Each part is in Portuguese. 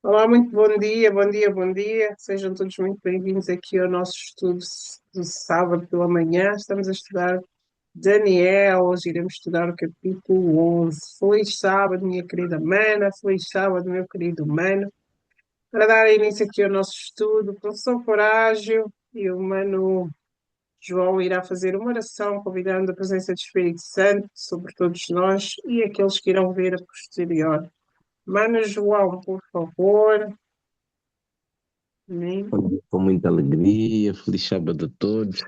Olá, muito bom dia, bom dia, bom dia. Sejam todos muito bem-vindos aqui ao nosso estudo do sábado pela manhã. Estamos a estudar Daniel, hoje iremos estudar o capítulo 11. Feliz sábado, minha querida mana, feliz sábado, meu querido mano. Para dar início aqui ao nosso estudo, o professor Corágio e o mano João irá fazer uma oração convidando a presença do Espírito Santo sobre todos nós e aqueles que irão ver a posterior. Mano João, por favor. Amém. Com muita alegria, feliz sábado a todos.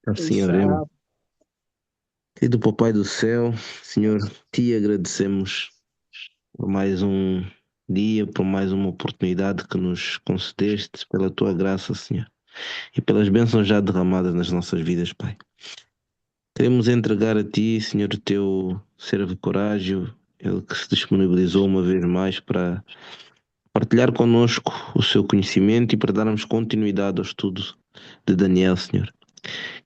Assim oremos. Exato. Querido Papai do céu, Senhor, te agradecemos por mais um dia, por mais uma oportunidade que nos concedeste, pela tua graça, Senhor, e pelas bênçãos já derramadas nas nossas vidas, Pai. Queremos entregar a ti, Senhor, o teu servo Coragem, ele que se disponibilizou uma vez mais para partilhar connosco o seu conhecimento e para darmos continuidade ao estudo de Daniel, Senhor.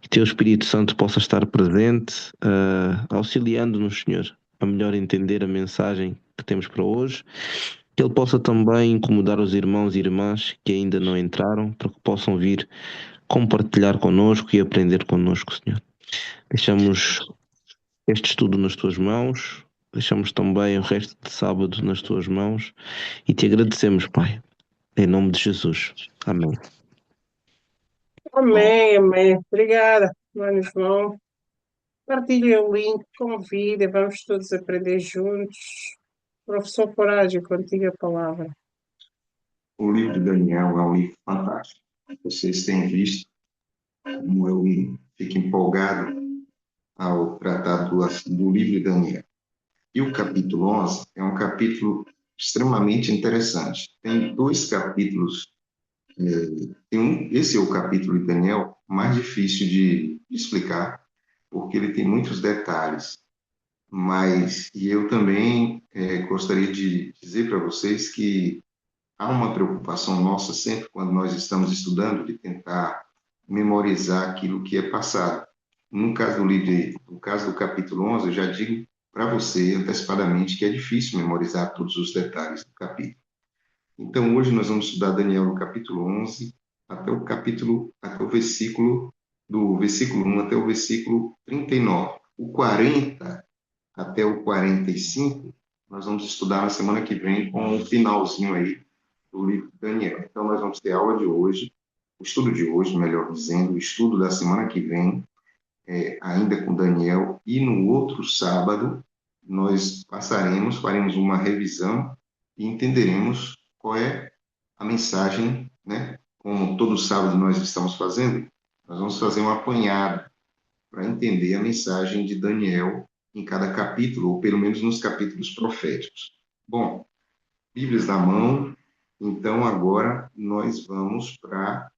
Que teu Espírito Santo possa estar presente, auxiliando-nos, Senhor, a melhor entender a mensagem que temos para hoje. Que Ele possa também incomodar os irmãos e irmãs que ainda não entraram, para que possam vir compartilhar connosco e aprender connosco, Senhor. Deixamos este estudo nas tuas mãos, deixamos também o resto de sábado nas tuas mãos e te agradecemos, Pai, em nome de Jesus. Amém. Amém, amém. Obrigada, mano João. Partilha o link, convida, vamos todos aprender juntos. Professor Coragem, contigo a palavra. O livro de Daniel é um livro fantástico. Vocês têm visto como eu fico empolgado ao tratar do livro de Daniel. E o capítulo 11 é um capítulo extremamente interessante. Tem dois capítulos. Esse é o capítulo de Daniel mais difícil de explicar, porque ele tem muitos detalhes. E eu também gostaria de dizer para vocês que há uma preocupação nossa sempre quando nós estamos estudando de tentar memorizar aquilo que é passado. No caso do livro, no caso do capítulo 11, eu já digo para você antecipadamente que é difícil memorizar todos os detalhes do capítulo. Então, hoje nós vamos estudar Daniel no capítulo 11 até o versículo do versículo 1 até o versículo 39. O 40 até o 45 nós vamos estudar na semana que vem com o finalzinho aí do livro de Daniel. Então, nós vamos ter a aula de hoje, o estudo de hoje, melhor dizendo, o estudo da semana que vem, ainda com Daniel, e no outro sábado nós faremos uma revisão e entenderemos qual é a mensagem, né? Como todo sábado nós estamos fazendo, nós vamos fazer um apanhado para entender a mensagem de Daniel em cada capítulo, ou pelo menos nos capítulos proféticos. Bom, Bíblias na mão, então agora nós vamos para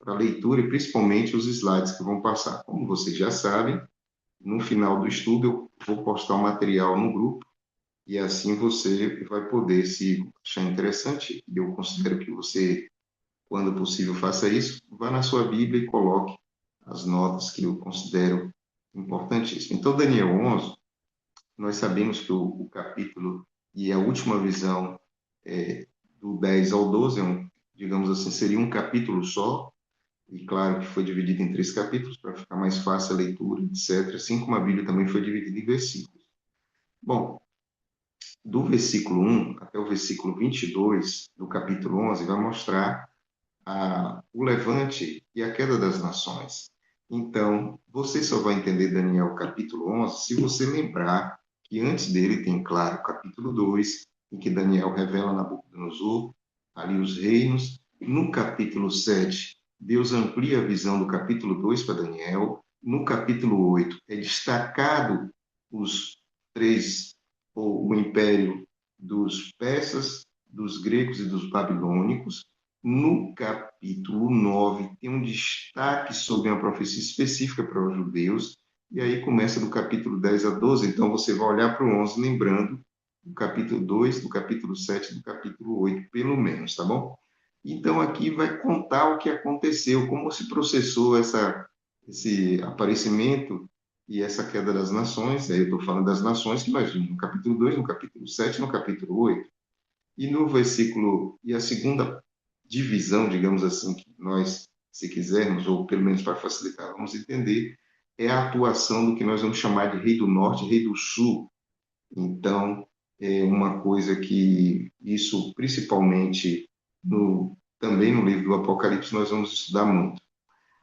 a leitura e principalmente os slides que vão passar. Como vocês já sabem, no final do estudo eu vou postar o material no grupo e assim você vai poder, se achar interessante, e eu considero que você, quando possível, faça isso, vá na sua Bíblia e coloque as notas que eu considero importantíssimas. Então, Daniel 11, nós sabemos que o capítulo e a última visão do 10 ao 12 digamos assim, seria um capítulo só, e claro que foi dividido em três capítulos para ficar mais fácil a leitura, etc., assim como a Bíblia também foi dividida em versículos. Bom, do versículo 1 até o versículo 22 do capítulo 11 vai mostrar o levante e a queda das nações. Então, você só vai entender Daniel capítulo 11 se você lembrar que antes dele tem, claro, o capítulo 2, em que Daniel revela Nabucodonosor, ali os reinos. No capítulo 7, Deus amplia a visão do capítulo 2 para Daniel. No capítulo 8, é destacado os três, ou o império dos persas, dos gregos e dos babilônicos. No capítulo 9, tem um destaque sobre uma profecia específica para os judeus, e aí começa do capítulo 10 a 12, então você vai olhar para o 11 lembrando do capítulo 2, do capítulo 7, do capítulo 8, pelo menos, tá bom? Então aqui vai contar o que aconteceu, como se processou esse aparecimento e essa queda das nações, aí eu estou falando das nações que nós vimos no capítulo 2, no capítulo 7, no capítulo 8. E no versículo, e a segunda divisão, digamos assim, que nós, se quisermos, ou pelo menos para facilitar, vamos entender, é a atuação do que nós vamos chamar de rei do norte, rei do sul. Então, é uma coisa que isso, principalmente também no livro do Apocalipse, nós vamos estudar muito.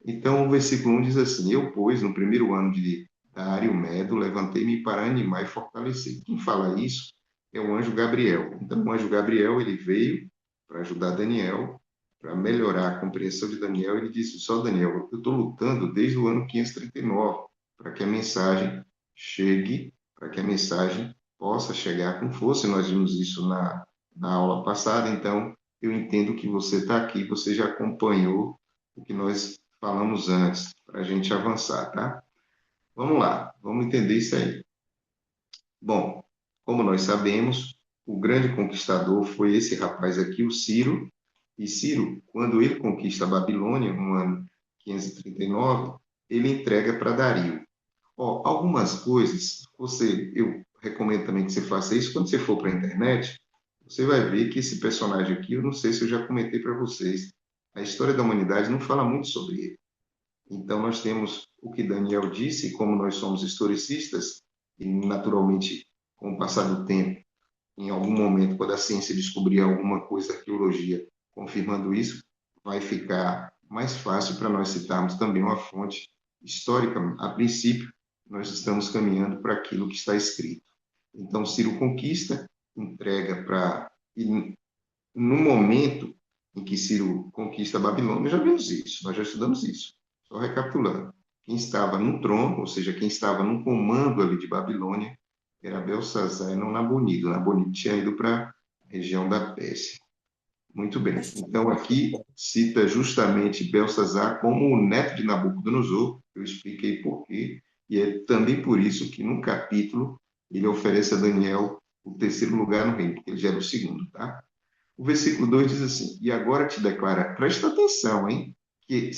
Então, o versículo 1 diz assim: Eu, pois, no primeiro ano de Dário Medo, levantei-me para animar e fortalecer. Quem fala isso é o anjo Gabriel. Então, o anjo Gabriel, ele veio para ajudar Daniel, para melhorar a compreensão de Daniel. Ele disse: Só Daniel, eu estou lutando desde o ano 539 para que a mensagem chegue, para que a mensagem possa chegar com força. Nós vimos isso na aula passada. Então, eu entendo que você está aqui, você já acompanhou o que nós falamos antes, para a gente avançar, tá? Vamos lá, vamos entender isso aí. Bom, como nós sabemos, o grande conquistador foi esse rapaz aqui, o Ciro. E Ciro, quando ele conquista a Babilônia, no ano 539, ele entrega para Dario. Ó, algumas coisas, eu recomendo também que você faça isso. Quando você for para a internet, você vai ver que esse personagem aqui, eu não sei se eu já comentei para vocês, a história da humanidade não fala muito sobre ele. Então, nós temos o que Daniel disse, e como nós somos historicistas, e naturalmente, com o passar do tempo, em algum momento, quando a ciência descobrir alguma coisa, arqueologia, confirmando isso, vai ficar mais fácil para nós citarmos também uma fonte histórica. A princípio, nós estamos caminhando para aquilo que está escrito. Então, Ciro conquista, entrega para. E no momento em que Ciro conquista a Babilônia, já vimos isso, nós já estudamos isso. Só recapitulando. Quem estava no trono, ou seja, quem estava no comando ali de Babilônia, era Belsazar e não Nabonido. Nabonido tinha ido para a região da Pérsia. Muito bem. Então, aqui cita justamente Belsazar como o neto de Nabucodonosor. Eu expliquei por quê. E é também por isso que, no capítulo, ele oferece a Daniel o terceiro lugar no reino, porque ele já era o segundo, tá? O versículo 2 diz assim: E agora te declara, presta atenção, hein? Que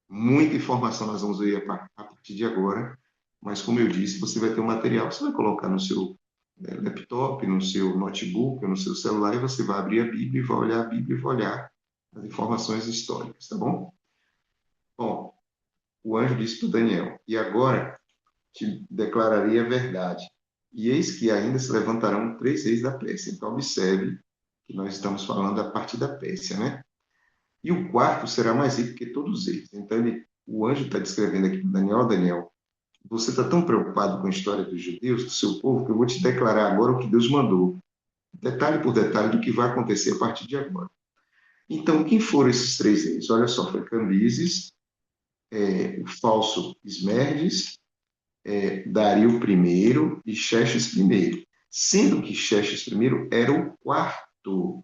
muita informação nós vamos ver a partir de agora, mas como eu disse, você vai ter um material, você vai colocar no seu laptop, no seu notebook, no seu celular, e você vai abrir a Bíblia e vai olhar a Bíblia e vai olhar as informações históricas, tá bom? Bom, o anjo disse para Daniel: E agora te declararei a verdade. E eis que ainda se levantarão três reis da Pérsia. Então, observe que nós estamos falando a partir da Pérsia, né? E o quarto será mais rico que todos eles. Então, o anjo está descrevendo aqui para Daniel: Daniel, você está tão preocupado com a história dos judeus, do seu povo, que eu vou te declarar agora o que Deus mandou, detalhe por detalhe do que vai acontecer a partir de agora. Então, quem foram esses três reis? Olha só, foi Cambises, o falso Esmerdes, Dario I e Xerxes I. Sendo que Xerxes I era o quarto.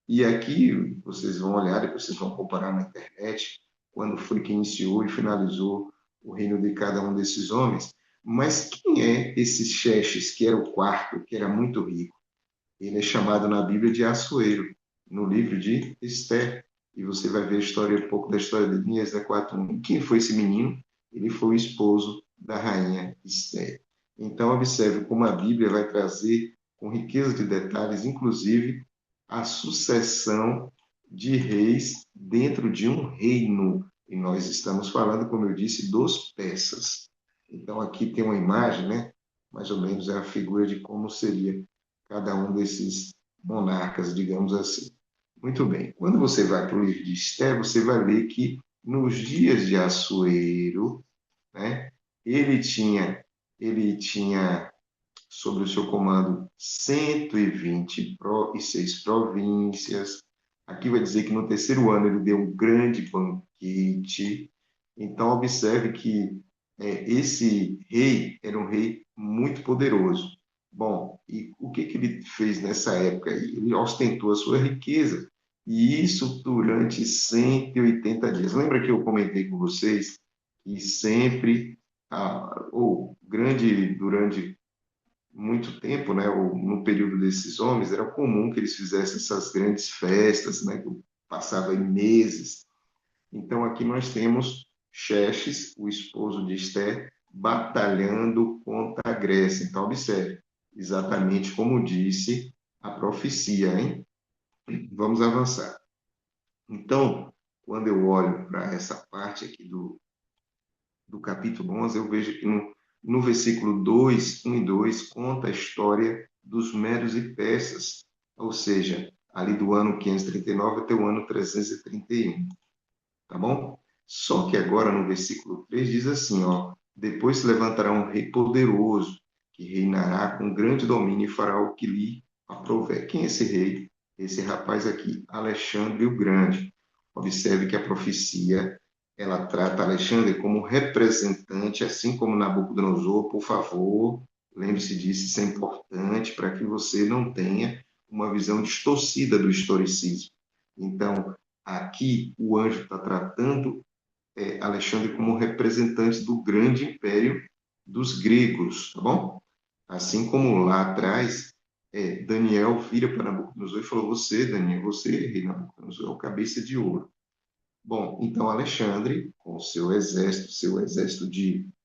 E aqui vocês vão olhar, depois vocês vão comparar na internet, quando foi que iniciou e finalizou o reino de cada um desses homens. Mas quem é esse Xerxes, que era o quarto, que era muito rico? Ele é chamado na Bíblia de Assuero, no livro de Esther. E você vai ver a história, um pouco da história de Esdras 4:1. E quem foi esse menino? Ele foi o esposo da rainha Esther. Então, observe como a Bíblia vai trazer, com riqueza de detalhes, inclusive, a sucessão de reis dentro de um reino. E nós estamos falando, como eu disse, dos persas. Então, aqui tem uma imagem, né? Mais ou menos é a figura de como seria cada um desses monarcas, digamos assim. Muito bem. Quando você vai para o livro de Esther, você vai ver que nos dias de Assuero, né, ele tinha sob o seu comando 126 províncias. Aqui vai dizer que no terceiro ano ele deu um grande banquete. Então, observe que esse rei era um rei muito poderoso. Bom, e o que ele fez nessa época? Ele ostentou a sua riqueza, e isso durante 180 dias. Lembra que eu comentei com vocês que sempre, durante muito tempo, né, ou no período desses homens, era comum que eles fizessem essas grandes festas, né, que passava em meses. Então, aqui nós temos Xerxes, o esposo de Esther, batalhando contra a Grécia. Então, observe, exatamente como disse a profecia, hein? Vamos avançar. Então, quando eu olho para essa parte aqui do capítulo 11, eu vejo que no versículo 2, 1 e 2, conta a história dos medos e persas, ou seja, ali do ano 539 até o ano 331, tá bom? Só que agora no versículo 3 diz assim, ó, depois se levantará um rei poderoso, que reinará com grande domínio e fará o que lhe aprouver. Quem é esse rei? Esse rapaz aqui, Alexandre o Grande. Observe que a profecia ela trata Alexandre como representante, assim como Nabucodonosor, por favor, lembre-se disso, isso é importante para que você não tenha uma visão distorcida do historicismo. Então, aqui o anjo está tratando Alexandre como representante do grande império dos gregos, tá bom? Assim como lá atrás, Daniel vira para Nabucodonosor e falou: Você, Daniel, você, rei Nabucodonosor, é o cabeça de ouro. Bom, então Alexandre, com o seu exército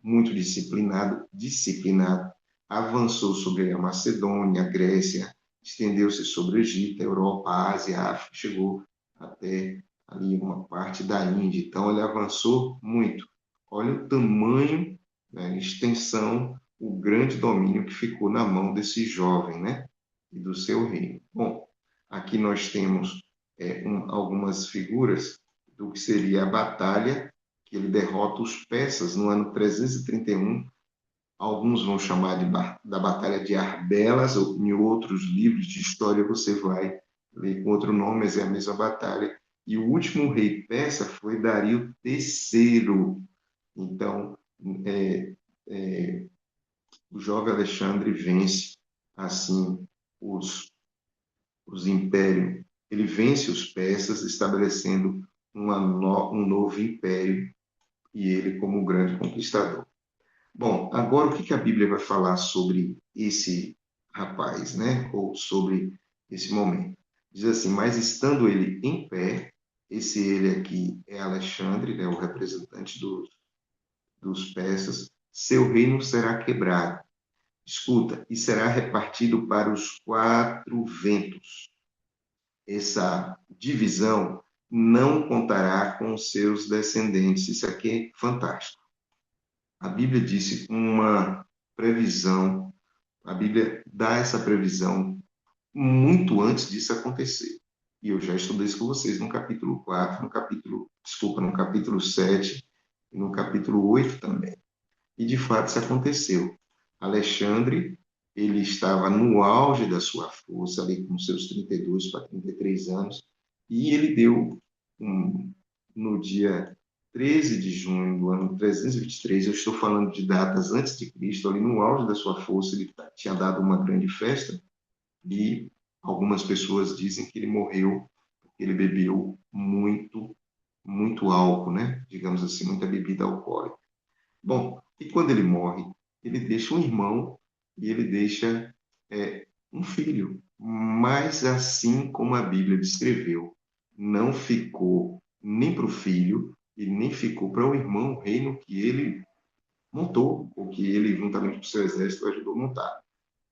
muito disciplinado, avançou sobre a Macedônia, a Grécia, estendeu-se sobre o Egito, a Europa, a Ásia, a África, chegou até ali uma parte da Índia. Então ele avançou muito. Olha o tamanho, né, a extensão, o grande domínio que ficou na mão desse jovem, né, e do seu reino. Bom, aqui nós temos algumas figuras do que seria a batalha, que ele derrota os persas no ano 331. Alguns vão chamar da Batalha de Arbelas, ou em outros livros de história você vai ler com outro nome, mas é a mesma batalha. E o último rei persa foi Dario III. Então, é, é, o jovem Alexandre vence, assim, os impérios. Ele vence os persas, estabelecendo um novo império, e ele como um grande conquistador. Bom, agora o que a Bíblia vai falar sobre esse rapaz, né? Ou sobre esse momento? Diz assim: mas estando ele em pé, esse ele aqui é Alexandre, né? O representante dos persas, seu reino será quebrado. Escuta, e será repartido para os quatro ventos. Essa divisão não contará com os seus descendentes. Isso aqui é fantástico. A Bíblia disse uma previsão, a Bíblia dá essa previsão muito antes disso acontecer. E eu já estudei isso com vocês no capítulo 4, no capítulo 7 e no capítulo 8 também. E de fato isso aconteceu. Alexandre, ele estava no auge da sua força, ali com seus 32 para 33 anos, e ele deu, no dia 13 de junho do ano 323, eu estou falando de datas antes de Cristo, ali no auge da sua força, ele tinha dado uma grande festa, e algumas pessoas dizem que ele morreu porque ele bebeu muito, muito álcool, né? Digamos assim, muita bebida alcoólica. Bom, e quando ele morre, ele deixa um irmão e ele deixa um filho. Mas assim como a Bíblia descreveu, não ficou nem para o filho e nem ficou para o irmão o reino que ele montou, ou que ele, juntamente com o seu exército, ajudou a montar.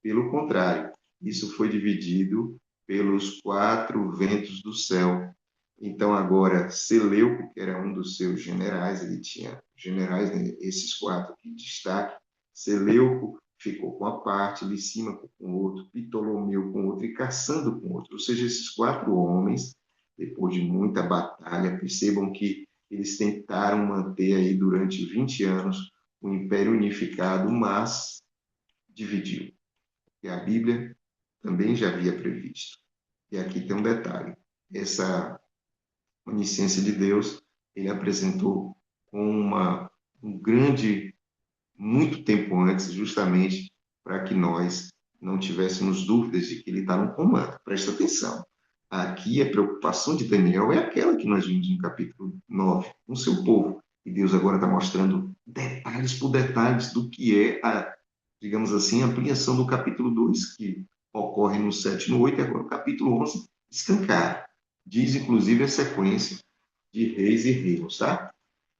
Pelo contrário, isso foi dividido pelos quatro ventos do céu. Então, agora, Seleuco, que era um dos seus generais, ele tinha generais, né, esses quatro que destaque. Seleuco ficou com a parte, Licímaco com outro, Ptolomeu com outro e Cassandro com outro. Ou seja, esses quatro homens, depois de muita batalha, percebam que eles tentaram manter aí durante 20 anos o Império Unificado, mas dividiu. E a Bíblia também já havia previsto. E aqui tem um detalhe: essa onisciência de Deus, ele apresentou com um grande, muito tempo antes, justamente para que nós não tivéssemos dúvidas de que ele está no comando. Presta atenção. Aqui a preocupação de Daniel é aquela que nós vimos no capítulo 9, com o seu povo. E Deus agora está mostrando detalhes por detalhes do que é digamos assim, a ampliação do capítulo 2, que ocorre no 7 e no 8, e agora o capítulo 11 escancar. Diz, inclusive, a sequência de reis e reinos, tá?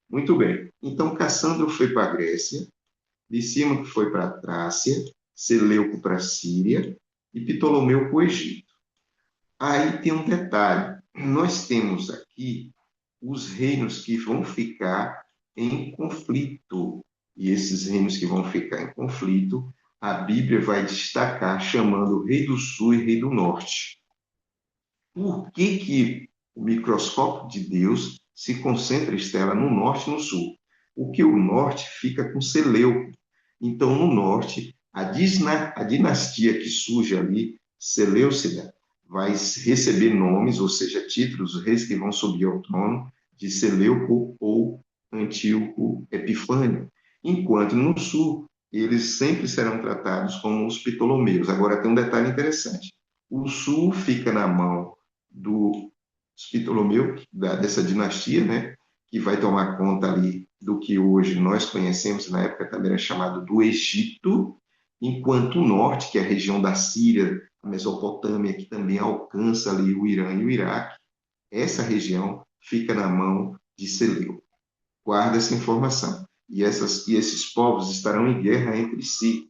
Muito bem. Então, Cassandro foi para a Grécia, Licímaco foi para a Trácia, Seleuco para a Síria, e Ptolomeu para o Egito. Aí tem um detalhe: nós temos aqui os reinos que vão ficar em conflito. E esses reinos que vão ficar em conflito, a Bíblia vai destacar chamando o rei do sul e rei do norte. Por que o microscópio de Deus se concentra, Estela, no norte e no sul? Porque o norte fica com Seleuco. Então, no norte, a dinastia que surge ali, Seleucida, vai receber nomes, ou seja, títulos, os reis que vão subir ao trono, de Seleuco ou Antíoco Epifânio. Enquanto no sul, eles sempre serão tratados como os Ptolomeus. Agora, tem um detalhe interessante. O sul fica na mão do Ptolomeu, dessa dinastia, né, que vai tomar conta ali do que hoje nós conhecemos, na época também era chamado do Egito, enquanto o norte, que é a região da Síria, a Mesopotâmia, que também alcança ali o Irã e o Iraque, essa região fica na mão de Seleuco. Guarda essa informação. E esses povos estarão em guerra entre si.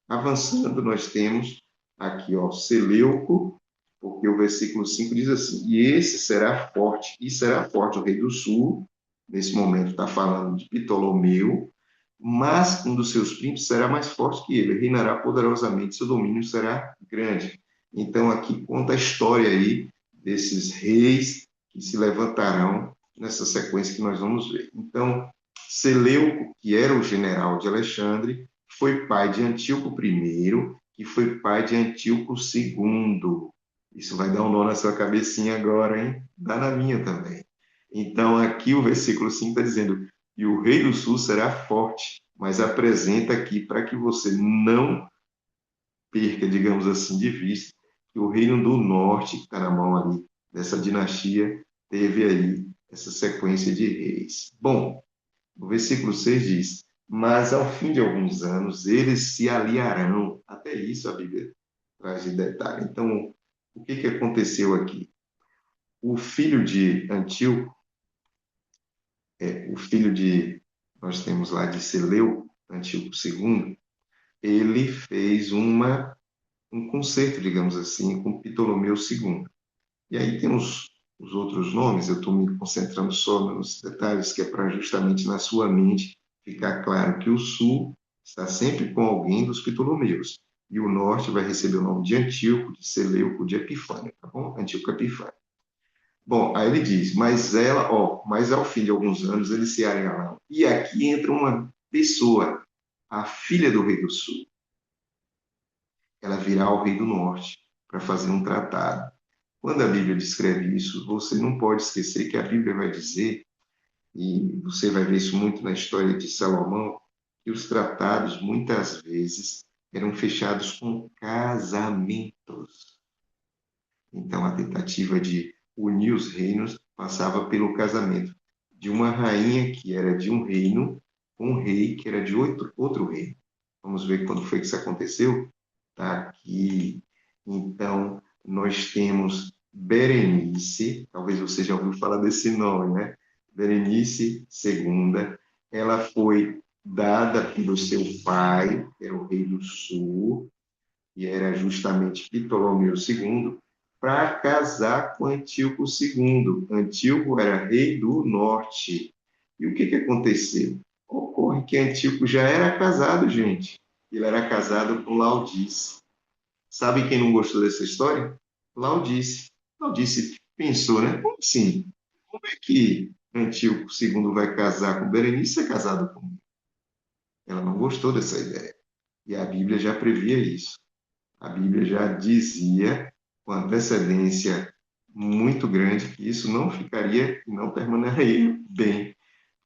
Avançando, nós temos aqui, ó, Seleuco, porque o versículo 5 diz assim: e esse será forte, e será forte o rei do sul, nesse momento está falando de Ptolomeu, mas um dos seus príncipes será mais forte que ele, reinará poderosamente, seu domínio será grande. Então, aqui conta a história aí desses reis que se levantarão nessa sequência que nós vamos ver. Então, Seleuco, que era o general de Alexandre, foi pai de Antíoco I, que foi pai de Antíoco II. Isso vai dar um nó na sua cabecinha agora, hein? Dá na minha também. Então, aqui o versículo 5 está dizendo: e o rei do sul será forte, mas apresenta aqui para que você não perca, digamos assim, de vista, que o reino do norte, que está na mão ali dessa dinastia, teve aí essa sequência de reis. Bom, o versículo 6 diz: mas ao fim de alguns anos eles se aliarão. Até isso a Bíblia traz de detalhe. Então, o que aconteceu aqui? O filho de Antíoco, o filho de, nós temos lá de Seleuco, Antíoco II, ele fez um concerto, digamos assim, com Ptolomeu II. E aí tem os outros nomes, eu estou me concentrando só nos detalhes, que é para justamente na sua mente ficar claro que o sul está sempre com alguém dos Ptolomeus, e o norte vai receber o nome de Antíoco, de Seleuco, de Epifânio, tá bom? Antíoco Epifânio. Bom, aí ele diz, mas ao fim de alguns anos eles se aliarão. E aqui entra uma pessoa, a filha do rei do sul. Ela virá ao rei do norte para fazer um tratado. Quando a Bíblia descreve isso, você não pode esquecer que a Bíblia vai dizer, e você vai ver isso muito na história de Salomão, que os tratados muitas vezes eram fechados com casamentos. Então, a tentativa de unir os reinos passava pelo casamento de uma rainha que era de um reino com um rei que era de outro reino. Vamos ver quando foi que isso aconteceu? Tá aqui. Então, nós temos Berenice, talvez você já ouviu falar desse nome, né? Berenice II, ela foi dada pelo seu pai, que era o rei do sul, e era justamente Ptolomeu II, para casar com Antíoco II. Antíoco era rei do norte. E o que aconteceu? Ocorre que Antíoco já era casado, gente. Ele era casado com Laodice. Sabe quem não gostou dessa história? Laodice. Laodice pensou, né? Como assim? Como é que Antíoco II vai casar com Berenice e é casado comigo? Ela não gostou dessa ideia. E a Bíblia já previa isso. A Bíblia já dizia com antecedência muito grande que isso não ficaria e não permaneceria bem.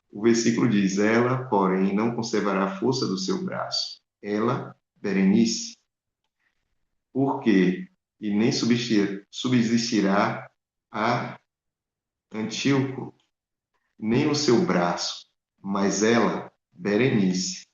O versículo diz: ela, porém, não conservará a força do seu braço. Ela, Berenice, porque e nem subsistirá a Antíoco, nem o seu braço, mas ela, Berenice,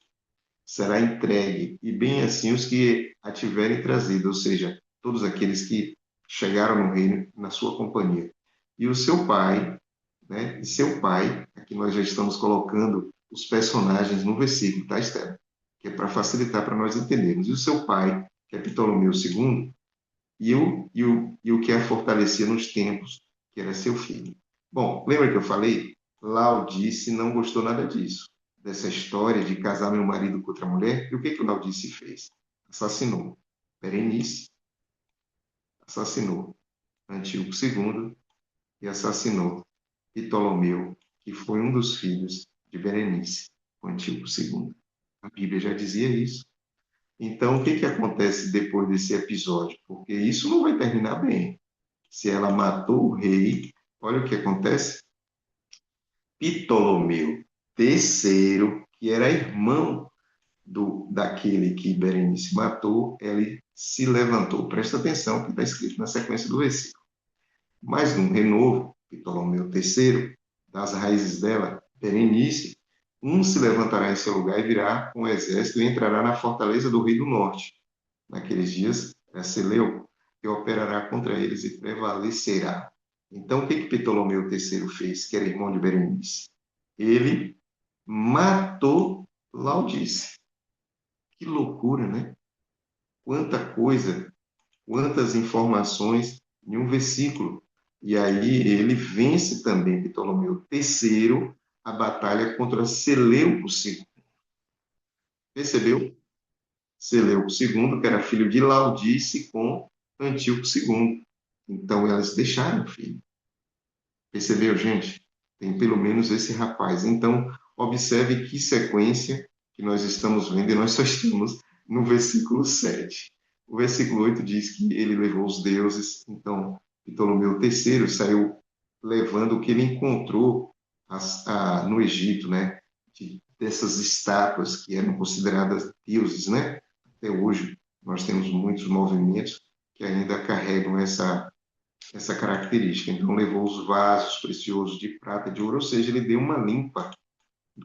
será entregue, e bem assim os que a tiverem trazido, ou seja, todos aqueles que chegaram no reino na sua companhia. E o seu pai, né? E seu pai, aqui nós já estamos colocando os personagens no versículo, tá, Estela? Que é para facilitar para nós entendermos. E o seu pai, que é Ptolomeu II, e o que a fortalecia nos tempos, que era seu filho. Bom, lembra que eu falei? Laodice não gostou nada disso, dessa história de casar meu marido com outra mulher. E o que que Laodice fez? Assassinou Berenice, assassinou Antíoco II e assassinou Ptolomeu, que foi um dos filhos de Berenice, o Antíoco II. A Bíblia já dizia isso. Então, o que que acontece depois desse episódio? Porque isso não vai terminar bem. Se ela matou o rei, olha o que acontece. Ptolomeu III, que era irmão daquele que Berenice matou, ele se levantou. Presta atenção que está escrito na sequência do versículo. Mas num renovo, Ptolomeu III, das raízes dela, Berenice, um se levantará em seu lugar e virá com o exército e entrará na fortaleza do rei do norte. Naqueles dias, é Seleuco, que operará contra eles e prevalecerá. Então, o que Ptolomeu III fez, que era irmão de Berenice? Ele matou Laodice. Que loucura, né? Quanta coisa, quantas informações em um versículo. E aí ele vence também, Ptolomeu III, a batalha contra Seleuco II. Percebeu? Seleuco II, que era filho de Laodice com Antíoco II. Então elas deixaram o filho. Percebeu, gente? Tem pelo menos esse rapaz. Então, observe que sequência que nós estamos vendo, e nós só estamos no versículo 7. O versículo 8 diz que ele levou os deuses, então Ptolomeu III saiu levando o que ele encontrou no Egito, né? Dessas estátuas que eram consideradas deuses, né? Até hoje nós temos muitos movimentos que ainda carregam essa característica. Então, levou os vasos preciosos de prata e de ouro, ou seja, ele deu uma limpa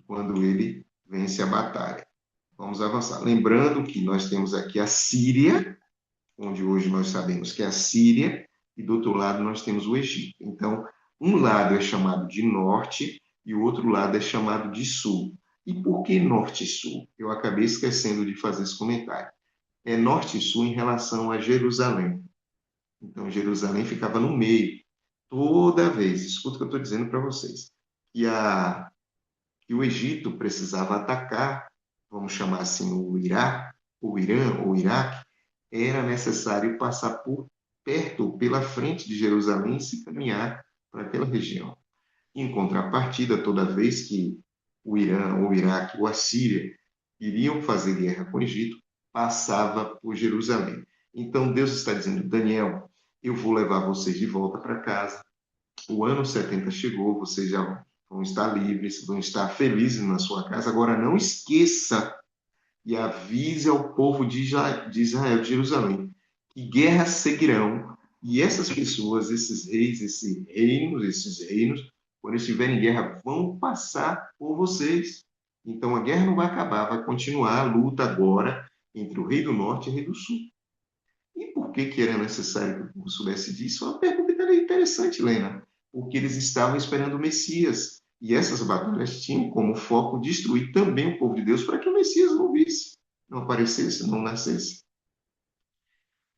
quando ele vence a batalha. Vamos avançar. Lembrando que nós temos aqui a Síria, onde hoje nós sabemos que é a Síria, e do outro lado nós temos o Egito. Então, um lado é chamado de norte e o outro lado é chamado de sul. E por que norte e sul? Eu acabei esquecendo de fazer esse comentário. É norte e sul em relação a Jerusalém. Então, Jerusalém ficava no meio. Toda vez, escuta o que eu estou dizendo para vocês, que o Egito precisava atacar, vamos chamar assim, o Iraque, o Irã ou o Iraque, era necessário passar por perto, pela frente de Jerusalém e se caminhar para aquela região. Em contrapartida, toda vez que o Irã, ou o Iraque, ou a Síria iriam fazer guerra com o Egito, passava por Jerusalém. Então Deus está dizendo, Daniel, eu vou levar vocês de volta para casa. O ano 70 chegou, vocês já vão estar livres, vão estar felizes na sua casa. Agora não esqueça e avise ao povo de Israel, de Jerusalém, que guerras seguirão e essas pessoas, esses reis, esses reinos, quando estiverem em guerra, vão passar por vocês. Então a guerra não vai acabar, vai continuar a luta agora entre o rei do norte e o rei do sul. E por que que era necessário que o povo soubesse disso? É uma pergunta interessante, Lena, porque eles estavam esperando o Messias. E essas batalhas tinham como foco destruir também o povo de Deus para que o Messias não visse, não aparecesse, não nascesse.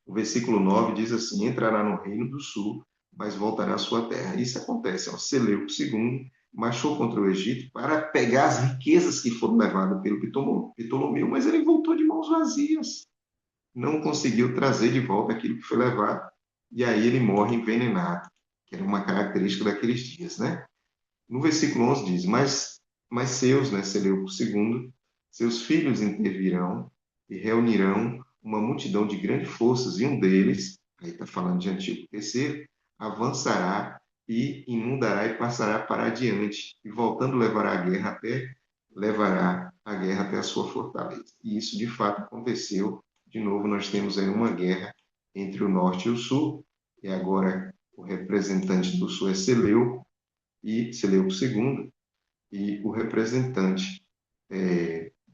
O versículo 9 diz assim: entrará no reino do sul, mas voltará à sua terra. Isso acontece. Seleuco II marchou contra o Egito para pegar as riquezas que foram levadas pelo Ptolomeu, mas ele voltou de mãos vazias. Não conseguiu trazer de volta aquilo que foi levado. E aí ele morre envenenado, que era uma característica daqueles dias, né? No versículo 11 diz: mas seus, né, Seleuco II, seus filhos intervirão e reunirão uma multidão de grandes forças, e um deles, aí está falando de Antíoco III, avançará e inundará e passará para adiante, e voltando levará a guerra até a sua fortaleza. E isso de fato aconteceu. De novo, nós temos aí uma guerra entre o norte e o sul, e agora o representante do sul é Seleuco II, e o representante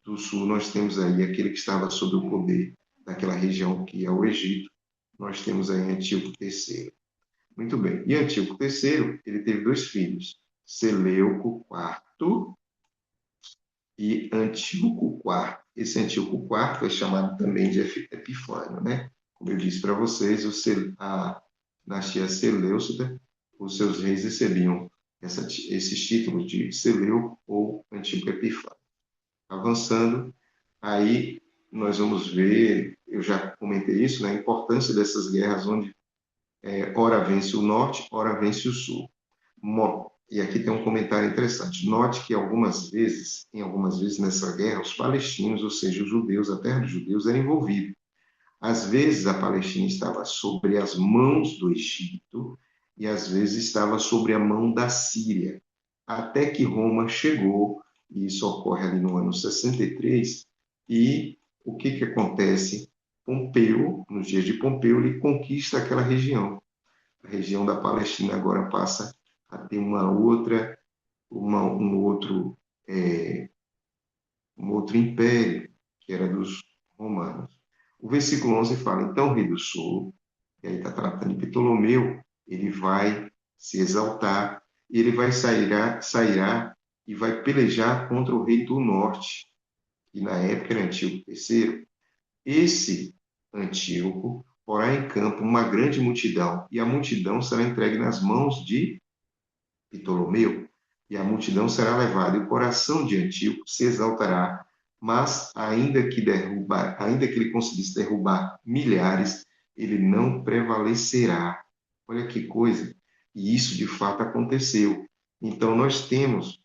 do sul, nós temos aí aquele que estava sob o poder daquela região que é o Egito, nós temos aí Antíoco III. Muito bem, e Antíoco III, ele teve dois filhos, Seleuco IV e Antíoco IV. Esse Antíoco IV é chamado também de Epifânio, né? como eu disse para vocês, a dinastia Seleucida, os seus reis recebiam esses títulos de Seleuco ou Antíoco Epífano. Avançando, aí nós vamos ver, eu já comentei isso, né, a importância dessas guerras onde ora vence o norte, ora vence o sul. E aqui tem um comentário interessante. Note que em algumas vezes nessa guerra, os palestinos, ou seja, os judeus, a terra dos judeus, era envolvida. Às vezes a Palestina estava sobre as mãos do Egito e às vezes estava sobre a mão da Síria, até que Roma chegou, e isso ocorre ali no ano 63, e o que acontece? Pompeu, nos dias de Pompeu, ele conquista aquela região. A região da Palestina agora passa a ter é, um outro império, que era dos romanos. O versículo 11 fala, então o rei do sul, e aí está tratando de Ptolomeu, ele vai se exaltar, e ele sairá e vai pelejar contra o rei do norte, que na época era Antíoco III. Esse Antíoco porá em campo uma grande multidão, e a multidão será entregue nas mãos de Ptolomeu, e a multidão será levada, e o coração de Antíoco se exaltará, mas ainda que ele conseguisse derrubar milhares, ele não prevalecerá. Olha que coisa! E isso de fato aconteceu. Então nós temos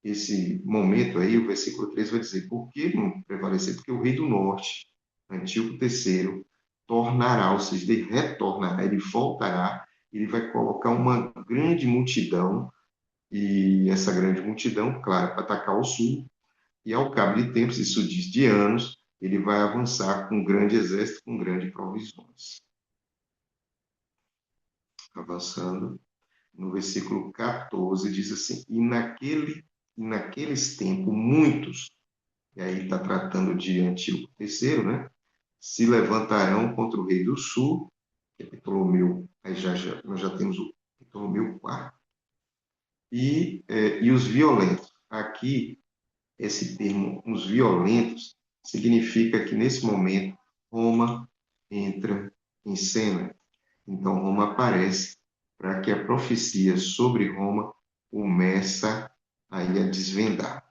esse momento aí, o versículo 3 vai dizer, por que não prevalecer? Porque o rei do norte, Antíoco III, tornará, ou seja, ele retornará, ele voltará, ele vai colocar uma grande multidão, e essa grande multidão, claro, para atacar o sul, e ao cabo de tempos, isso diz de anos, ele vai avançar com um grande exército, com grandes provisões. Avançando, no versículo 14, diz assim, naqueles tempos, muitos, e aí está tratando de Antíoco III, né, se levantarão contra o rei do sul, que é Ptolomeu, aí nós já temos o Ptolomeu IV, e os violentos. Aqui, esse termo, os violentos, significa que nesse momento Roma entra em cena. Então Roma aparece para que a profecia sobre Roma começa aí a desvendar.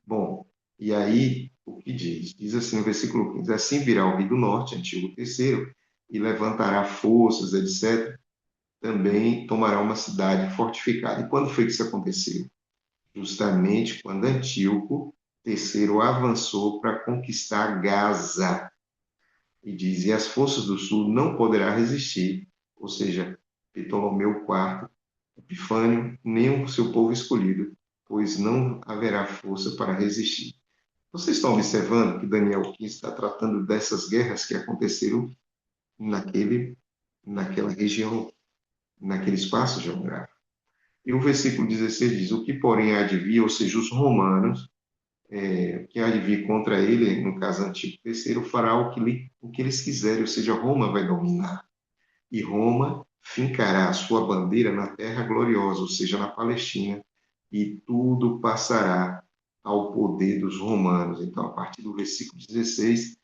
Bom, e aí o que diz? Diz assim no versículo 15, assim virá o rei do norte, Antíoco III, e levantará forças, etc., também tomará uma cidade fortificada. E quando foi que isso aconteceu? Justamente quando Antíoco III avançou para conquistar Gaza. E diz, e as forças do sul não poderá resistir, ou seja, Ptolomeu IV, Epifânio, nem o seu povo escolhido, pois não haverá força para resistir. Vocês estão observando que Daniel 15 está tratando dessas guerras que aconteceram naquela região, naquele espaço geográfico. E o versículo 16 diz, o que porém há de vir, ou seja, os romanos, que há de vir contra ele, no caso Antíoco III, fará o que eles quiserem, ou seja, Roma vai dominar. E Roma fincará a sua bandeira na terra gloriosa, ou seja, na Palestina, e tudo passará ao poder dos romanos. Então, a partir do versículo 16,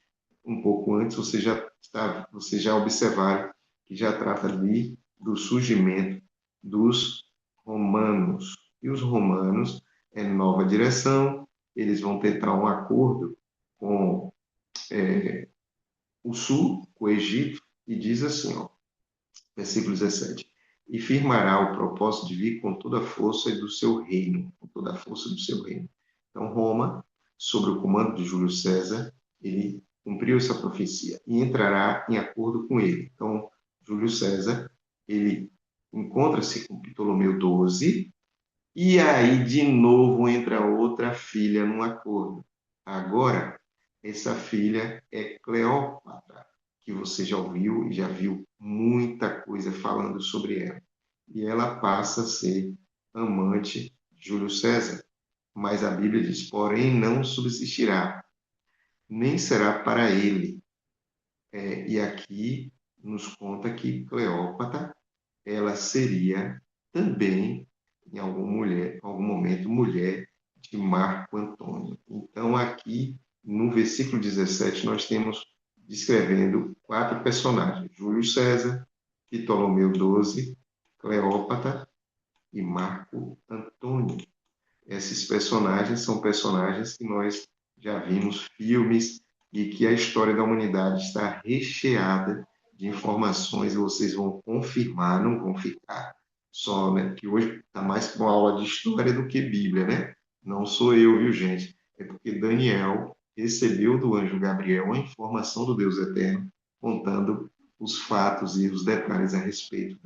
um pouco antes, vocês já observaram que já trata ali do surgimento dos romanos. E os romanos é nova direção, eles vão tentar um acordo com o sul, com o Egito, e diz assim, ó, versículo 17, e firmará o propósito de vir com toda a força do seu reino, com toda a força do seu reino. Então, Roma, sob o comando de Júlio César, ele cumpriu essa profecia e entrará em acordo com ele. Então, Júlio César, ele encontra-se com Ptolomeu XII, e aí, de novo, entra outra filha num acordo. Agora, essa filha é Cleópatra, que você já ouviu e já viu muita coisa falando sobre ela. E ela passa a ser amante de Júlio César. Mas a Bíblia diz, porém, não subsistirá, nem será para ele. E aqui nos conta que Cleópatra, ela seria também, em algum momento, mulher de Marco Antônio. Então, aqui no versículo 17, nós temos descrevendo 4 personagens: Júlio César, Ptolomeu XII, Cleópatra e Marco Antônio. Esses personagens são personagens que nós já vimos filmes e que a história da humanidade está recheada de informações e vocês vão confirmar, não vão ficar só, né? Que hoje está mais com uma aula de história do que Bíblia, né? Não sou eu, viu, gente? É porque Daniel recebeu do anjo Gabriel a informação do Deus Eterno, contando os fatos e os detalhes a respeito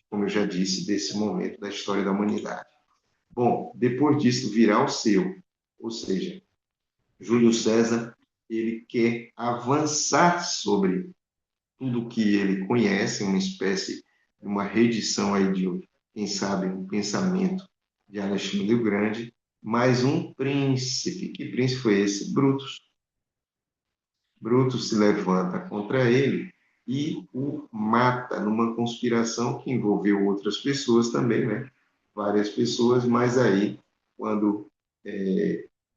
como eu já disse, desse momento da história da humanidade. Bom, depois disso virá o seu, ou seja, Júlio César, ele quer avançar sobre tudo que ele conhece, uma espécie, uma reedição aí de, quem sabe, um pensamento de Alexandre o Grande, mas um príncipe. Que príncipe foi esse? Brutus. Brutus se levanta contra ele e o mata numa conspiração que envolveu outras pessoas também, né? Várias pessoas, mas aí, quando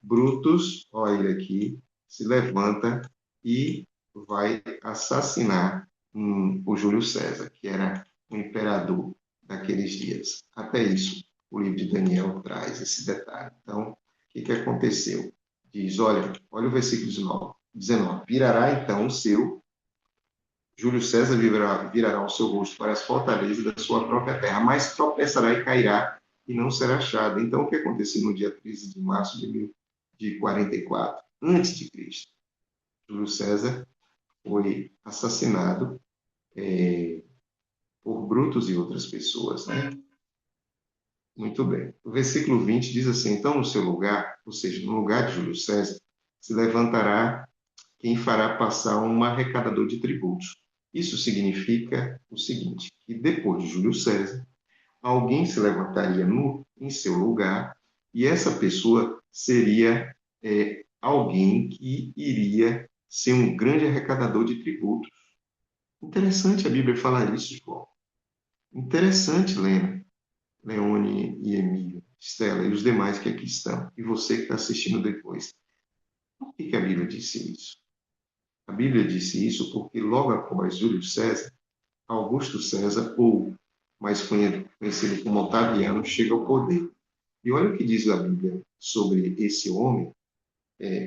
Brutus, olha ele aqui, se levanta e vai assassinar o Júlio César, que era o imperador daqueles dias. Até isso, o livro de Daniel traz esse detalhe. Então, o que aconteceu? Diz, olha o versículo 19. Virará então o seu, Júlio César virará o seu rosto para as fortalezas da sua própria terra, mas tropeçará e cairá e não será achado. Então, o que aconteceu no dia 13 de março de 44, antes de Cristo? Júlio César foi assassinado por Brutus e outras pessoas, né? Muito bem. O versículo 20 diz assim: então, no seu lugar, ou seja, no lugar de Júlio César, se levantará quem fará passar um arrecadador de tributos. Isso significa o seguinte, que depois de Júlio César, alguém se levantaria em seu lugar e essa pessoa seria alguém que iria ser um grande arrecadador de tributos. Interessante a Bíblia falar isso, João. Interessante, Lena, Leone e Emílio, Estela e os demais que aqui estão, e você que está assistindo depois. Por que a Bíblia disse isso? A Bíblia disse isso porque logo após Júlio César, Augusto César, ou mais conhecido como Otaviano, chega ao poder. E olha o que diz a Bíblia sobre esse homem,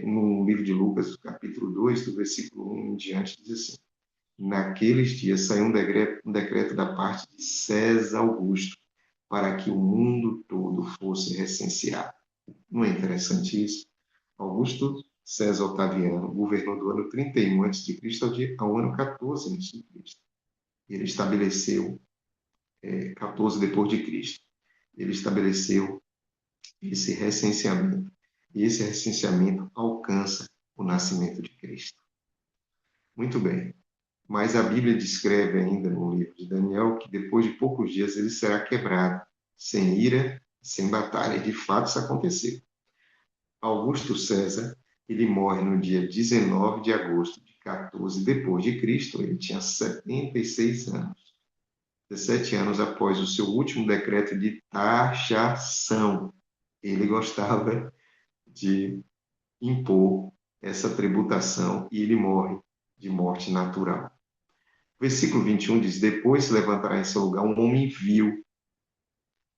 no livro de Lucas, capítulo 2, do versículo 1 em diante, diz assim: naqueles dias saiu um decreto da parte de César Augusto para que o mundo todo fosse recenseado. Não é interessante isso? Augusto César Otaviano governou do ano 31 a.C. ao ano 14 a.C. Ele estabeleceu, 14 depois de Cristo, ele estabeleceu esse recenseamento. E esse recenseamento alcança o nascimento de Cristo. Muito bem. Mas a Bíblia descreve ainda no livro de Daniel que depois de poucos dias ele será quebrado, sem ira, sem batalha. E de fato isso aconteceu. Augusto César, ele morre no dia 19 de agosto de 14 depois de Cristo. Ele tinha 76 anos. 17 anos após o seu último decreto de taxação. Ele gostava de impor essa tributação e ele morre de morte natural. O versículo 21 diz: depois se levantará em seu lugar um homem vil,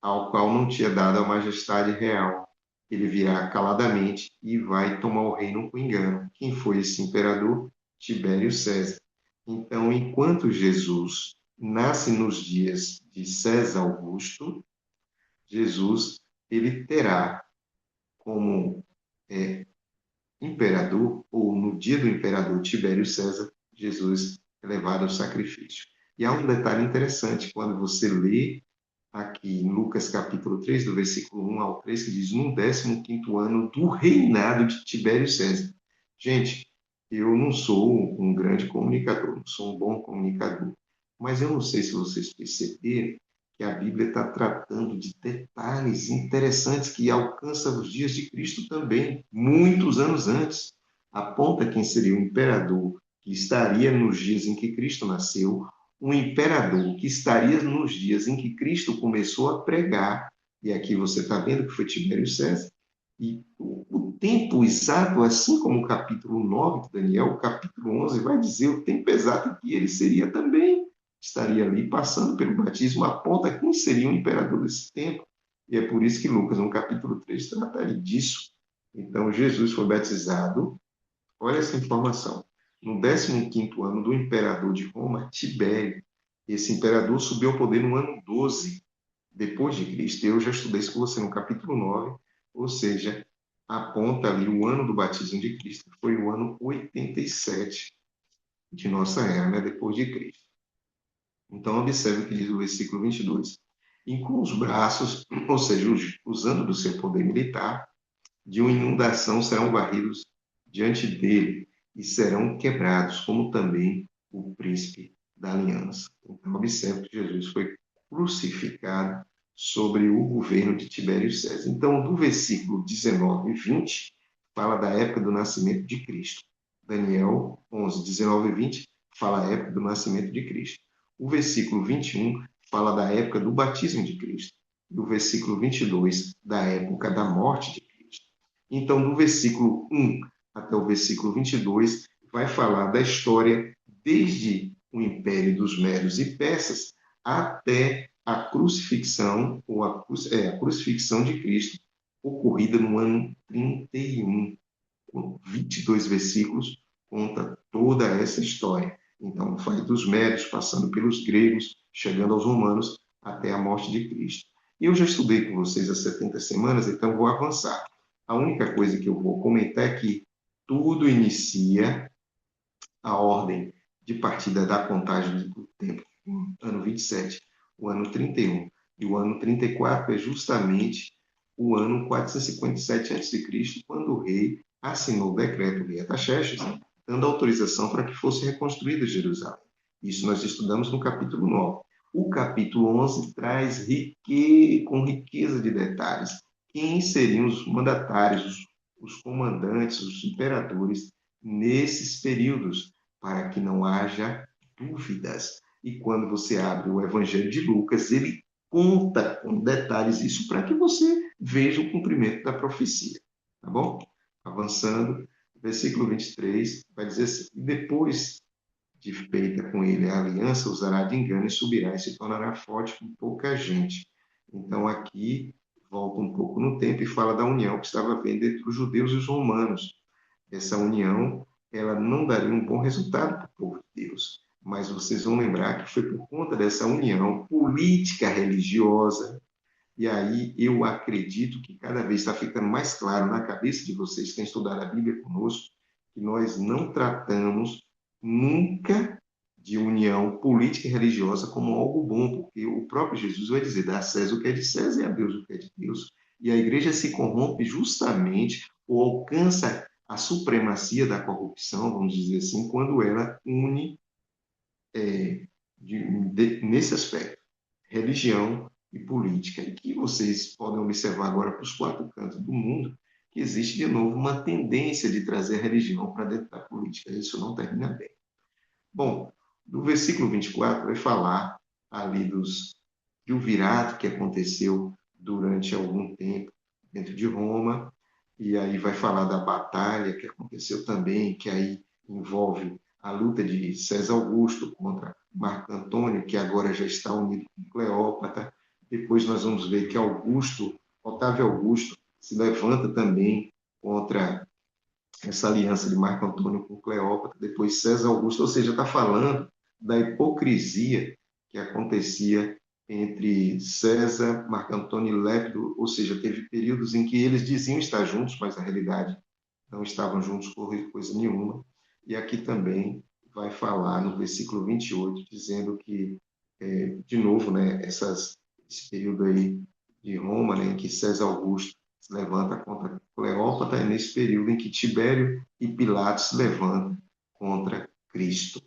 ao qual não tinha dado a majestade real. Ele virá caladamente e vai tomar o reino com engano. Quem foi esse imperador? Tibério César. Então, enquanto Jesus nasce nos dias de César Augusto, Jesus ele terá como imperador, ou no dia do imperador Tibério César, Jesus é levado ao sacrifício. E há um detalhe interessante quando você lê aqui em Lucas capítulo 3, do versículo 1 ao 3, que diz: no 15º ano do reinado de Tibério César. Gente, eu não sou um grande comunicador, não sou um bom comunicador, mas eu não sei se vocês perceberam que a Bíblia está tratando de detalhes interessantes que alcançam os dias de Cristo também, muitos anos antes. Aponta quem seria o imperador que estaria nos dias em que Cristo nasceu, um imperador que estaria nos dias em que Cristo começou a pregar, e aqui você está vendo que foi Tibério César, e o tempo exato, assim como o capítulo 9 de Daniel, o capítulo 11 vai dizer o tempo exato em que ele seria também, estaria ali passando pelo batismo, aponta quem seria o imperador desse tempo. E é por isso que Lucas, no capítulo 3, trata disso. Então, Jesus foi batizado, olha essa informação, no 15º ano do imperador de Roma, Tibério. Esse imperador subiu ao poder no ano 12 depois de Cristo. Eu já estudei isso com você no capítulo 9, ou seja, aponta ali o ano do batismo de Cristo, que foi o ano 87 de nossa era, né, depois de Cristo. Então, observe o que diz o versículo 22. E com os braços, ou seja, usando do seu poder militar, de uma inundação serão varridos diante dele e serão quebrados, como também o príncipe da aliança. Então, observe que Jesus foi crucificado sobre o governo de Tibério César. Então, do versículo 19 e 20, fala da época do nascimento de Cristo. Daniel 11, 19 e 20 fala a época do nascimento de Cristo. O versículo 21 fala da época do batismo de Cristo. E o versículo 22, da época da morte de Cristo. Então, do versículo 1 até o versículo 22, vai falar da história desde o Império dos Medos e Persas até a crucifixão, ou a crucifixão de Cristo, ocorrida no ano 31. Com 22 versículos, conta toda essa história. Então, vai dos Medos, passando pelos gregos, chegando aos romanos, até a morte de Cristo. E eu já estudei com vocês as 70 semanas, então vou avançar. A única coisa que eu vou comentar é que tudo inicia a ordem de partida da contagem do tempo, ano 27, o ano 31. E o ano 34 é justamente o ano 457 a.C., quando o rei assinou o decreto, o rei Artaxerxes, dando autorização para que fosse reconstruída Jerusalém. Isso nós estudamos no capítulo 9. O capítulo 11 traz com riqueza de detalhes quem seriam os mandatários, os comandantes, os imperadores nesses períodos, para que não haja dúvidas. E quando você abre o Evangelho de Lucas, ele conta com detalhes isso para que você veja o cumprimento da profecia. Tá bom? Avançando, versículo 23 vai dizer assim: depois de feita com ele a aliança, usará de engano e subirá e se tornará forte com pouca gente. Então aqui volta um pouco no tempo e fala da união que estava havendo entre os judeus e os romanos. Essa união, ela não daria um bom resultado para o povo de Deus, mas vocês vão lembrar que foi por conta dessa união política religiosa. E aí eu acredito que cada vez está ficando mais claro na cabeça de vocês que têm estudado a Bíblia conosco, que nós não tratamos nunca de união política e religiosa como algo bom, porque o próprio Jesus vai dizer: dá a César o que é de César e a Deus o que é de Deus. E a igreja se corrompe justamente ou alcança a supremacia da corrupção, vamos dizer assim, quando ela une, nesse aspecto, religião e política. E que vocês podem observar agora para os quatro cantos do mundo que existe, de novo, uma tendência de trazer a religião para dentro da política. Isso não termina bem. Bom, do versículo 24 vai falar ali de um virato que aconteceu durante algum tempo dentro de Roma, e aí vai falar da batalha que aconteceu também, que aí envolve a luta de César Augusto contra Marco Antônio, que agora já está unido com Cleópatra. Depois nós vamos ver que Otávio Augusto, se levanta também contra essa aliança de Marco Antônio com Cleópatra, depois César Augusto, ou seja, está falando da hipocrisia que acontecia entre César, Marco Antônio e Lépido, ou seja, teve períodos em que eles diziam estar juntos, mas na realidade não estavam juntos por coisa nenhuma. E aqui também vai falar no versículo 28, dizendo que, de novo, né, esse período aí de Roma, né, em que César Augusto se levanta contra Cleópatra, é nesse período em que Tibério e Pilatos se levantam contra Cristo.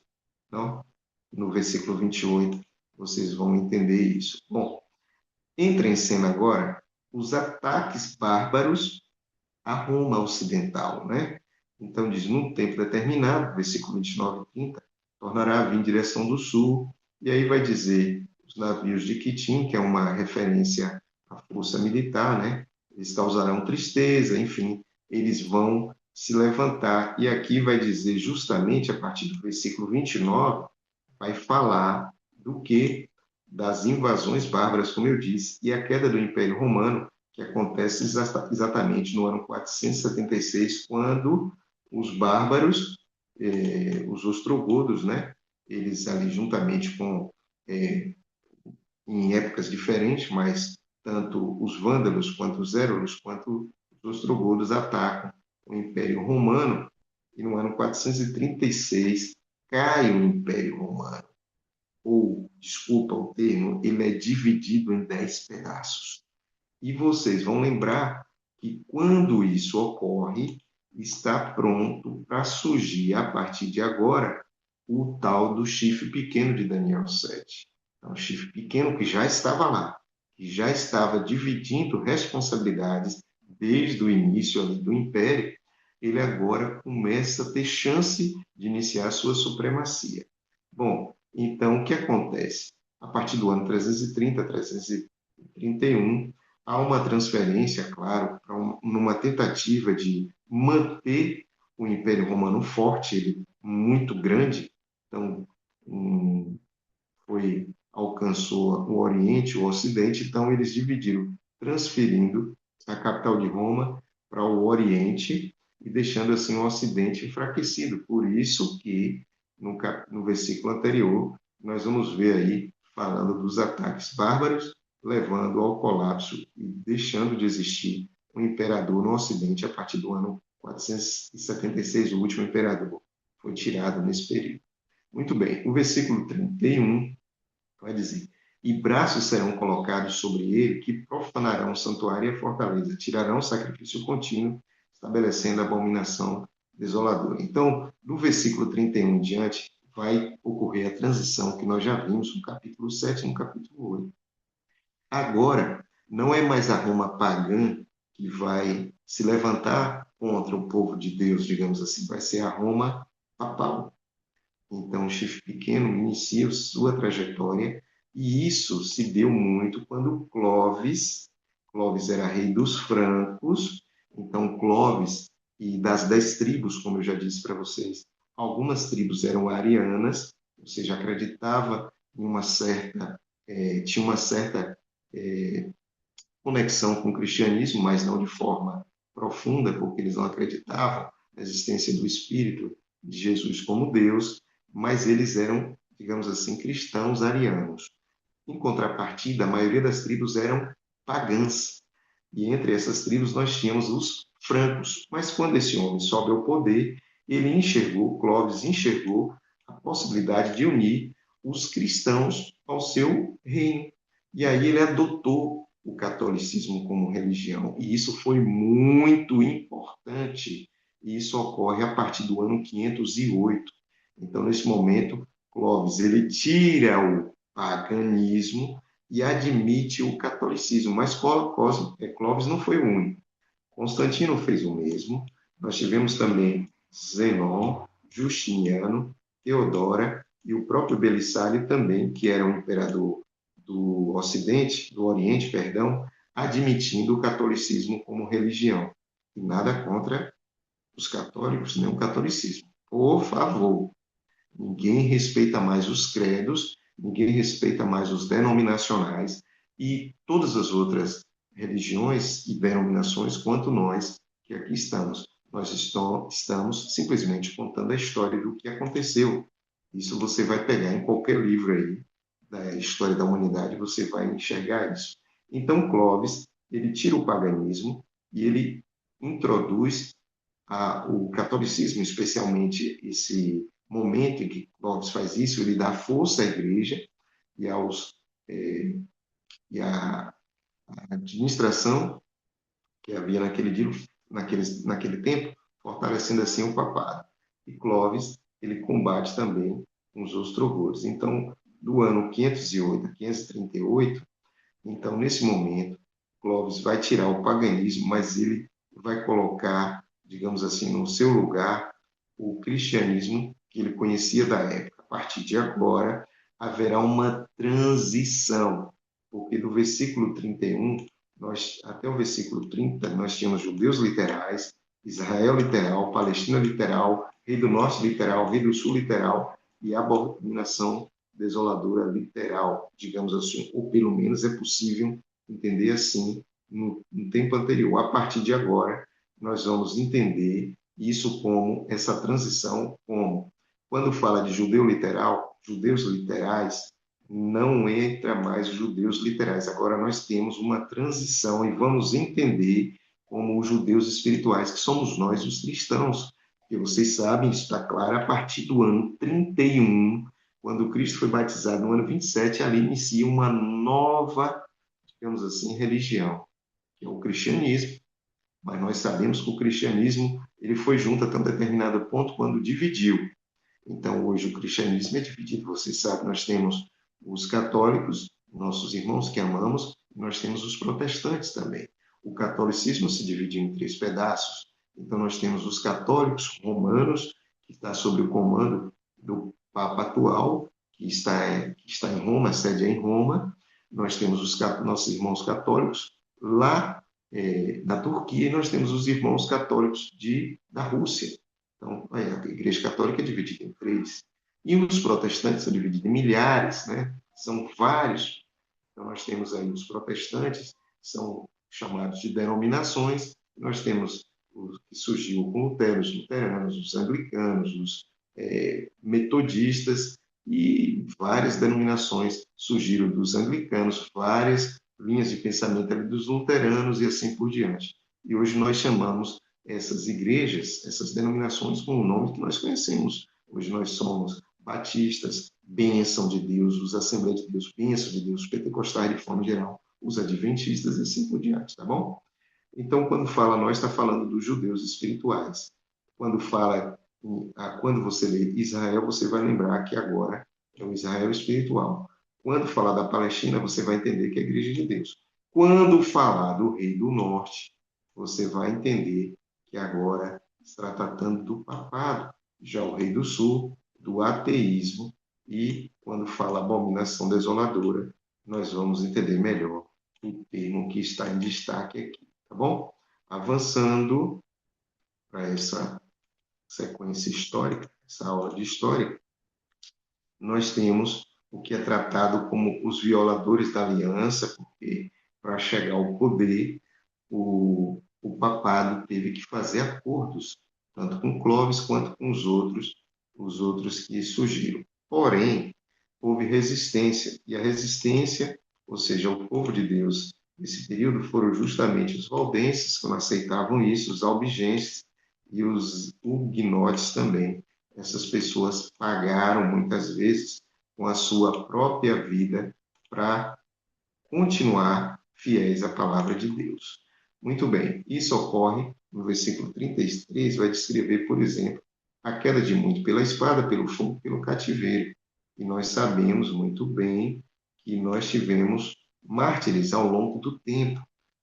Então, no versículo 28, vocês vão entender isso. Bom, entra em cena agora os ataques bárbaros a Roma ocidental, né? Então diz: num tempo determinado, versículo 29 e 30, tornará a vir em direção do sul, e aí vai dizer os navios de Quitim, que é uma referência à força militar, né? Eles causarão tristeza, enfim, eles vão se levantar. E aqui vai dizer justamente, a partir do versículo 29, vai falar do que? Das invasões bárbaras, como eu disse, e a queda do Império Romano, que acontece exatamente no ano 476, quando os bárbaros, os ostrogodos, né, eles ali juntamente com, em épocas diferentes, mas tanto os vândalos, quanto os érulos, quanto os ostrogodos atacam o Império Romano, e no ano 436 cai o Império Romano, ou, desculpa o termo, ele é dividido em 10 pedaços. E vocês vão lembrar que quando isso ocorre, está pronto para surgir, a partir de agora, o tal do chifre pequeno de Daniel 7. Então, o chifre pequeno que já estava lá, que já estava dividindo responsabilidades desde o início ali do Império, ele agora começa a ter chance de iniciar a sua supremacia. Bom, então o que acontece? A partir do ano 330, 331, há uma transferência, claro, numa tentativa de manter o Império Romano forte, ele muito grande, então alcançou o Oriente, o Ocidente, então eles dividiram, transferindo a capital de Roma para o Oriente e deixando assim o Ocidente enfraquecido. Por isso que no versículo anterior nós vamos ver aí falando dos ataques bárbaros, levando ao colapso e deixando de existir o imperador no Ocidente a partir do ano 476, o último imperador foi tirado nesse período. Muito bem, o versículo 31 vai dizer: e braços serão colocados sobre ele, que profanarão o santuário e a fortaleza, tirarão o sacrifício contínuo, estabelecendo a abominação desoladora. Então, do versículo 31 em diante, vai ocorrer a transição que nós já vimos no capítulo 7 e no capítulo 8. Agora, não é mais a Roma pagã que vai se levantar contra o povo de Deus, digamos assim, vai ser a Roma papal. Então, o chifre pequeno inicia sua trajetória, e isso se deu muito quando Clovis era rei dos francos, então Clovis, e das 10 tribos, como eu já disse para vocês, algumas tribos eram arianas, ou seja, acreditava em tinha uma certa conexão com o cristianismo, mas não de forma profunda, porque eles não acreditavam na existência do Espírito de Jesus como Deus, mas eles eram, digamos assim, cristãos arianos. Em contrapartida, a maioria das tribos eram pagãs. E entre essas tribos nós tínhamos os francos. Mas quando esse homem sobe ao poder, Clovis enxergou a possibilidade de unir os cristãos ao seu reino. E aí ele adotou o catolicismo como religião. E isso foi muito importante. E isso ocorre a partir do ano 508. Então, nesse momento, Clovis ele tira o paganismo e admite o catolicismo. Mas Clovis não foi o único. Constantino fez o mesmo. Nós tivemos também Zenon, Justiniano, Teodora e o próprio Belissário também, que era um imperador do Ocidente, do Oriente, perdão, admitindo o catolicismo como religião. E nada contra os católicos, nem o catolicismo. Por favor, ninguém respeita mais os credos, ninguém respeita mais os denominacionais e todas as outras religiões e denominações quanto nós que aqui estamos. Nós estamos simplesmente contando a história do que aconteceu. Isso você vai pegar em qualquer livro aí da história da humanidade, você vai enxergar isso. Então, Clovis, ele tira o paganismo e ele introduz o catolicismo, especialmente esse momento em que Clovis faz isso, ele dá força à igreja e, e à administração que havia naquele tempo, fortalecendo assim o papado. E Clovis, ele combate também os ostrogodos. Então, do ano 508 a 538, então, nesse momento, Clovis vai tirar o paganismo, mas ele vai colocar, digamos assim, no seu lugar, o cristianismo que ele conhecia da época. A partir de agora, haverá uma transição, porque do versículo 31 até o versículo 30, nós tínhamos judeus literais, Israel literal, Palestina literal, Rei do Norte literal, Rei do Sul literal e abominação desoladora literal, digamos assim, ou pelo menos é possível entender assim no tempo anterior. A partir de agora, nós vamos entender isso como essa transição, como quando fala de judeu literal, judeus literais, não entra mais judeus literais. Agora nós temos uma transição e vamos entender como os judeus espirituais, que somos nós, os cristãos. E vocês sabem, isso está claro, a partir do ano 31, quando Cristo foi batizado no ano 27, ali inicia uma nova, digamos assim, religião, que é o cristianismo. Mas nós sabemos que o cristianismo ele foi junto até um determinado ponto quando dividiu. Então, hoje o cristianismo é dividido. Vocês sabem, nós temos os católicos, nossos irmãos que amamos, e nós temos os protestantes também. O catolicismo se dividiu em três pedaços. Então, nós temos os católicos romanos, que está sob o comando do Papa atual, que está em Roma, a sede é em Roma. Nós temos os nossos irmãos católicos lá na Turquia, e nós temos os irmãos católicos da Rússia. Então, a Igreja Católica é dividida em três. E os protestantes são divididos em milhares, né? São vários. Então, nós temos aí os protestantes, são chamados de denominações. Nós temos o que surgiu com Lutero, os luteranos, os anglicanos, os metodistas, e várias denominações surgiram dos anglicanos, várias linhas de pensamento ali dos luteranos e assim por diante. E hoje nós chamamos essas igrejas, essas denominações com o nome que nós conhecemos. Hoje nós somos batistas, bênção de Deus, os Assembleias de Deus, bênção de Deus, pentecostais de forma geral, os adventistas e assim por diante, tá bom? Então, quando fala nós, está falando dos judeus espirituais. Quando você lê Israel, você vai lembrar que agora é o Israel espiritual. Quando falar da Palestina, você vai entender que é a Igreja de Deus. Quando falar do Rei do Norte, você vai entender que agora está tratando do papado. Já o Rei do Sul, do ateísmo, e quando fala abominação desoladora, nós vamos entender melhor o termo que está em destaque aqui, tá bom? Avançando para essa sequência histórica, essa aula de história, nós temos o que é tratado como os violadores da aliança, porque para chegar ao poder, o papado teve que fazer acordos, tanto com Clovis quanto com os outros que surgiram. Porém, houve resistência, e a resistência, ou seja, o povo de Deus, nesse período, foram justamente os valdenses, que não aceitavam isso, os albigenses e os huguenotes também. Essas pessoas pagaram, muitas vezes, com a sua própria vida para continuar fiéis à palavra de Deus. Muito bem, isso ocorre no versículo 33, vai descrever, por exemplo, a queda de muito pela espada, pelo fogo, pelo cativeiro. E nós sabemos muito bem que nós tivemos mártires ao longo do tempo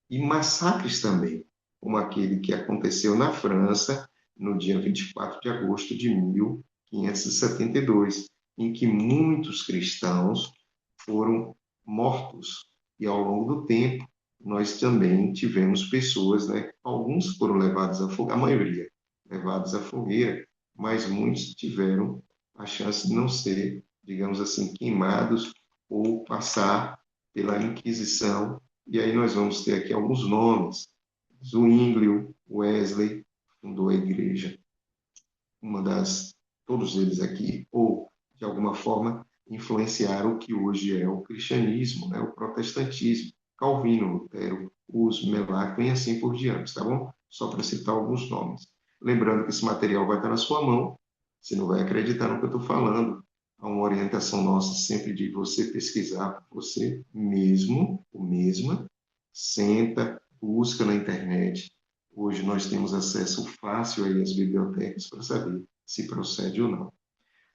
e massacres também, como aquele que aconteceu na França no dia 24 de agosto de 1572, em que muitos cristãos foram mortos. E ao longo do tempo, nós também tivemos pessoas, né? Alguns foram levados à fogueira, a maioria levados à fogueira, mas muitos tiveram a chance de não ser, digamos assim, queimados ou passar pela Inquisição. E aí nós vamos ter aqui alguns nomes. Zwinglio, Wesley, fundou a igreja, todos eles aqui, ou de alguma forma influenciaram o que hoje é o cristianismo, né, o protestantismo, Calvino, Lutero, os Melanchthon e assim por diante, tá bom? Só para citar alguns nomes. Lembrando que esse material vai estar na sua mão, você não vai acreditar no que eu estou falando. Há uma orientação nossa sempre de você pesquisar por você mesmo, ou mesma, senta, busca na internet. Hoje nós temos acesso fácil aí às bibliotecas para saber se procede ou não.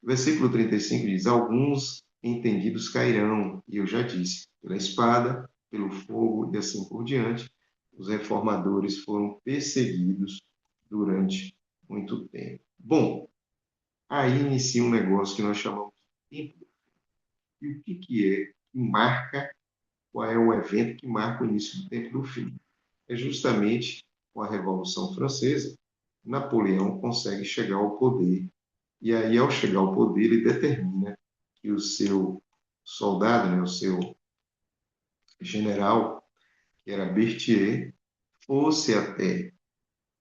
O versículo 35 diz: alguns entendidos cairão, e eu já disse, pela espada, pelo fogo e assim por diante. Os reformadores foram perseguidos durante muito tempo. Bom, aí inicia um negócio que nós chamamos de tempo do fim. E o que é que marca, qual é o evento que marca o início do tempo do fim? É justamente com a Revolução Francesa, Napoleão consegue chegar ao poder. E aí, ao chegar ao poder, ele determina que o seu soldado, né, o seu general, que era Berthier, fosse até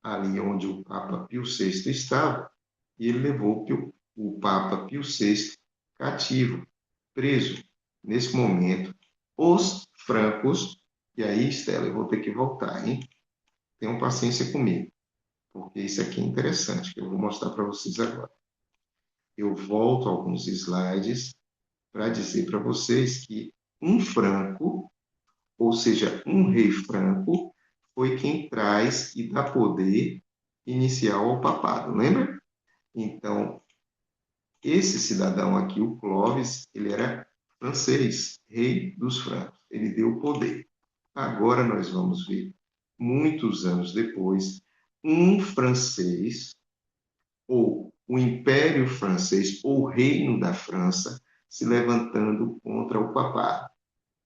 ali onde o Papa Pio VI estava, e ele levou o Papa Pio VI cativo, preso. Nesse momento, os francos, e aí, Estela, eu vou ter que voltar, hein? Tenham paciência comigo, porque isso aqui é interessante, que eu vou mostrar para vocês agora. Eu volto alguns slides para dizer para vocês que um franco, ou seja, um rei franco, foi quem traz e dá poder inicial ao papado, lembra? Então, esse cidadão aqui, o Clovis, ele era francês, rei dos francos. Ele deu o poder. Agora nós vamos ver, muitos anos depois, um francês, ou o Império Francês, ou o Reino da França, se levantando contra o papado.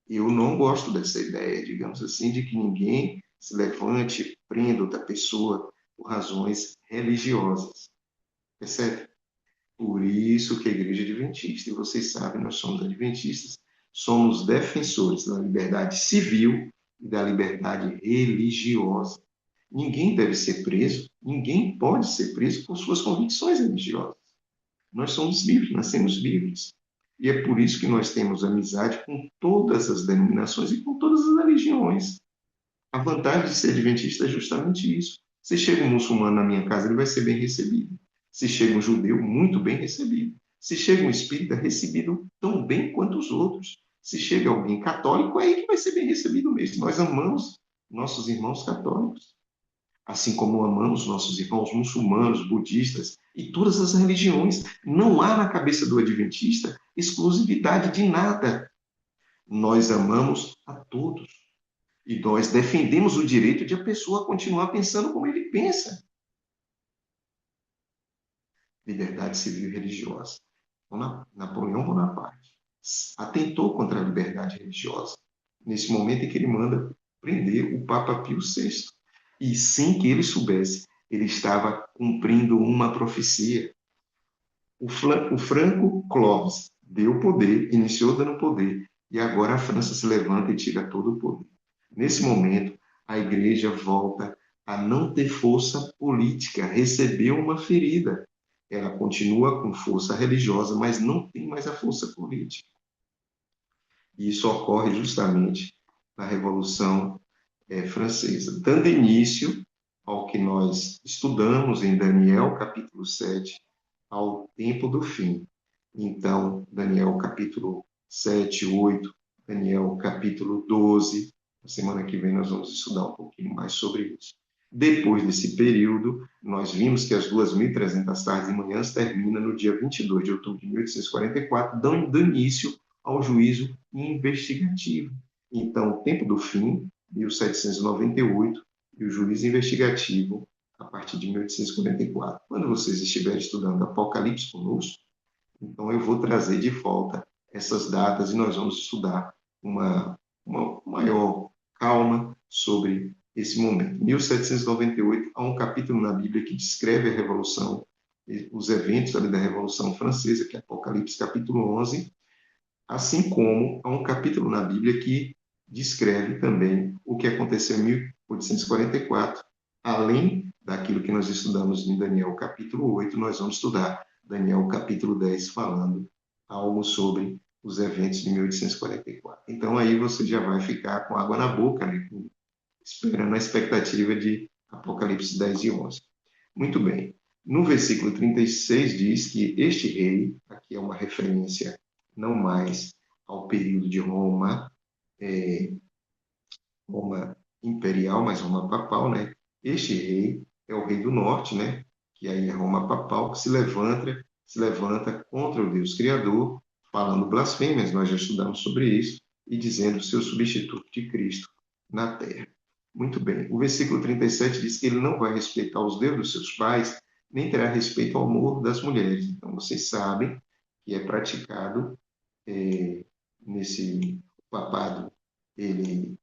Eu não gosto dessa ideia, digamos assim, de que ninguém se levante, prenda outra pessoa por razões religiosas. Percebe? Por isso que a Igreja Adventista, e vocês sabem, nós somos adventistas, somos defensores da liberdade civil e da liberdade religiosa. Ninguém deve ser preso, ninguém pode ser preso por suas convicções religiosas. Nós somos livres, nascemos livres. E é por isso que nós temos amizade com todas as denominações e com todas as religiões. A vantagem de ser adventista é justamente isso. Se chega um muçulmano na minha casa, ele vai ser bem recebido. Se chega um judeu, muito bem recebido. Se chega um espírita, recebido tão bem quanto os outros. Se chega alguém católico, é aí que vai ser bem recebido mesmo. Nós amamos nossos irmãos católicos, assim como amamos nossos irmãos muçulmanos, budistas e todas as religiões. Não há na cabeça do adventista exclusividade de nada. Nós amamos a todos. E nós defendemos o direito de a pessoa continuar pensando como ele pensa. Liberdade civil e religiosa. Napoleão Bonaparte atentou contra a liberdade religiosa nesse momento em que ele manda prender o Papa Pio VI. E sem que ele soubesse, ele estava cumprindo uma profecia. O Franco Clovis deu poder, iniciou dando poder, e agora a França se levanta e tira todo o poder. Nesse momento, a igreja volta a não ter força política, recebeu uma ferida. Ela continua com força religiosa, mas não tem mais a força política. E isso ocorre justamente na Revolução Francesa, dando início ao que nós estudamos em Daniel, capítulo 7, ao tempo do fim. Então, Daniel, capítulo 7, 8, Daniel, capítulo 12. Na semana que vem nós vamos estudar um pouquinho mais sobre isso. Depois desse período, nós vimos que as 2.300 tardes e manhãs termina no dia 22 de outubro de 1844, dando início ao juízo investigativo. Então, o tempo do fim, 1798, e o juízo investigativo, a partir de 1844. Quando vocês estiverem estudando Apocalipse conosco, então eu vou trazer de volta essas datas e nós vamos estudar uma maior calma sobre esse momento. 1798, há um capítulo na Bíblia que descreve a Revolução, os eventos ali da Revolução Francesa, que é Apocalipse capítulo 11, assim como há um capítulo na Bíblia que descreve também o que aconteceu em 1844. Além daquilo que nós estudamos em Daniel capítulo 8, nós vamos estudar Daniel capítulo 10, falando algo sobre os eventos de 1844. Então aí você já vai ficar com água na boca, né? Esperando a expectativa de Apocalipse 10 e 11. Muito bem. No versículo 36 diz que este rei, aqui é uma referência não mais ao período de Roma, Roma imperial, mas Roma papal, né? Este rei é o rei do norte, né? Que aí é Roma papal, que se levanta contra o Deus Criador, falando blasfêmias, nós já estudamos sobre isso, e dizendo seu substituto de Cristo na terra. Muito bem. O versículo 37 diz que ele não vai respeitar os deuses dos seus pais, nem terá respeito ao amor das mulheres. Então, vocês sabem que é praticado nesse papado, ele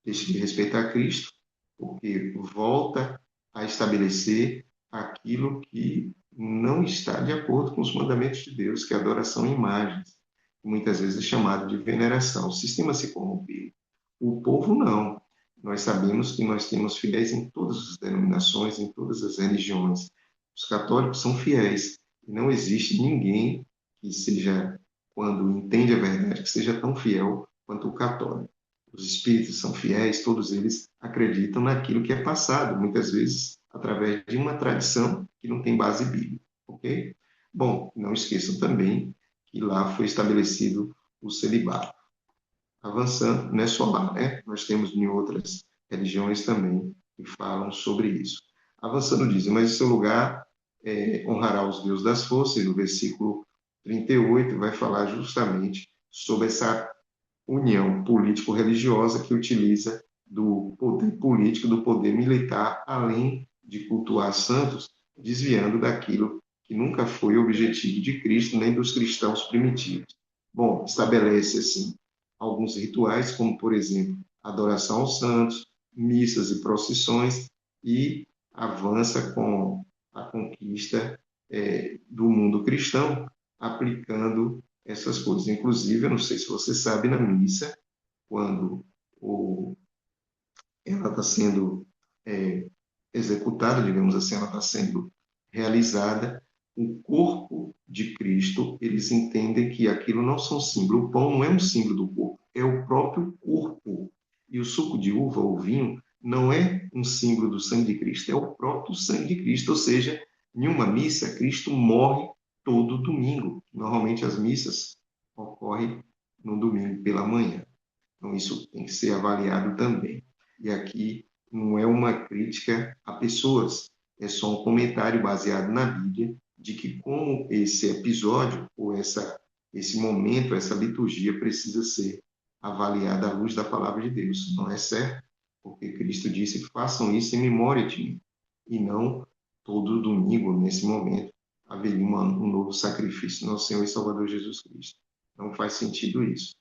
deixa de respeitar Cristo, porque volta a estabelecer aquilo que não está de acordo com os mandamentos de Deus, que é a adoração em imagens, que muitas vezes é chamado de veneração. O sistema se corrompeu. O povo não. Nós sabemos que nós temos fiéis em todas as denominações, em todas as religiões. Os católicos são fiéis. E não existe ninguém que seja, quando entende a verdade, que seja tão fiel quanto o católico. Os espíritos são fiéis, todos eles acreditam naquilo que é passado, muitas vezes através de uma tradição que não tem base bíblica, ok? Bom, não esqueçam também que lá foi estabelecido o celibato. Avançando, não é só lá, né? Nós temos em outras religiões também que falam sobre isso. Avançando, dizem, mas em seu lugar honrará os deuses das forças, e no versículo 38 vai falar justamente sobre essa união político-religiosa que utiliza do poder político, do poder militar, além de cultuar santos, desviando daquilo que nunca foi o objetivo de Cristo nem dos cristãos primitivos. Bom, estabelece assim alguns rituais, como por exemplo, adoração aos santos, missas e procissões, e avança com a conquista do mundo cristão, aplicando essas coisas. Inclusive, eu não sei se você sabe, na missa, quando ela está sendo executada, digamos assim, ela está sendo realizada, o corpo de Cristo, eles entendem que aquilo não são símbolos. O pão não é um símbolo do corpo, é o próprio corpo. E o suco de uva ou vinho não é um símbolo do sangue de Cristo, é o próprio sangue de Cristo. Ou seja, em uma missa, Cristo morre todo domingo. Normalmente as missas ocorrem no domingo pela manhã. Então, isso tem que ser avaliado também. E aqui não é uma crítica a pessoas, é só um comentário baseado na Bíblia de que como esse episódio ou esse momento, essa liturgia precisa ser avaliada à luz da palavra de Deus. Não é certo? Porque Cristo disse: façam isso em memória de mim. E não todo domingo, nesse momento, haveria um novo sacrifício, nosso Senhor e Salvador Jesus Cristo. Não faz sentido isso.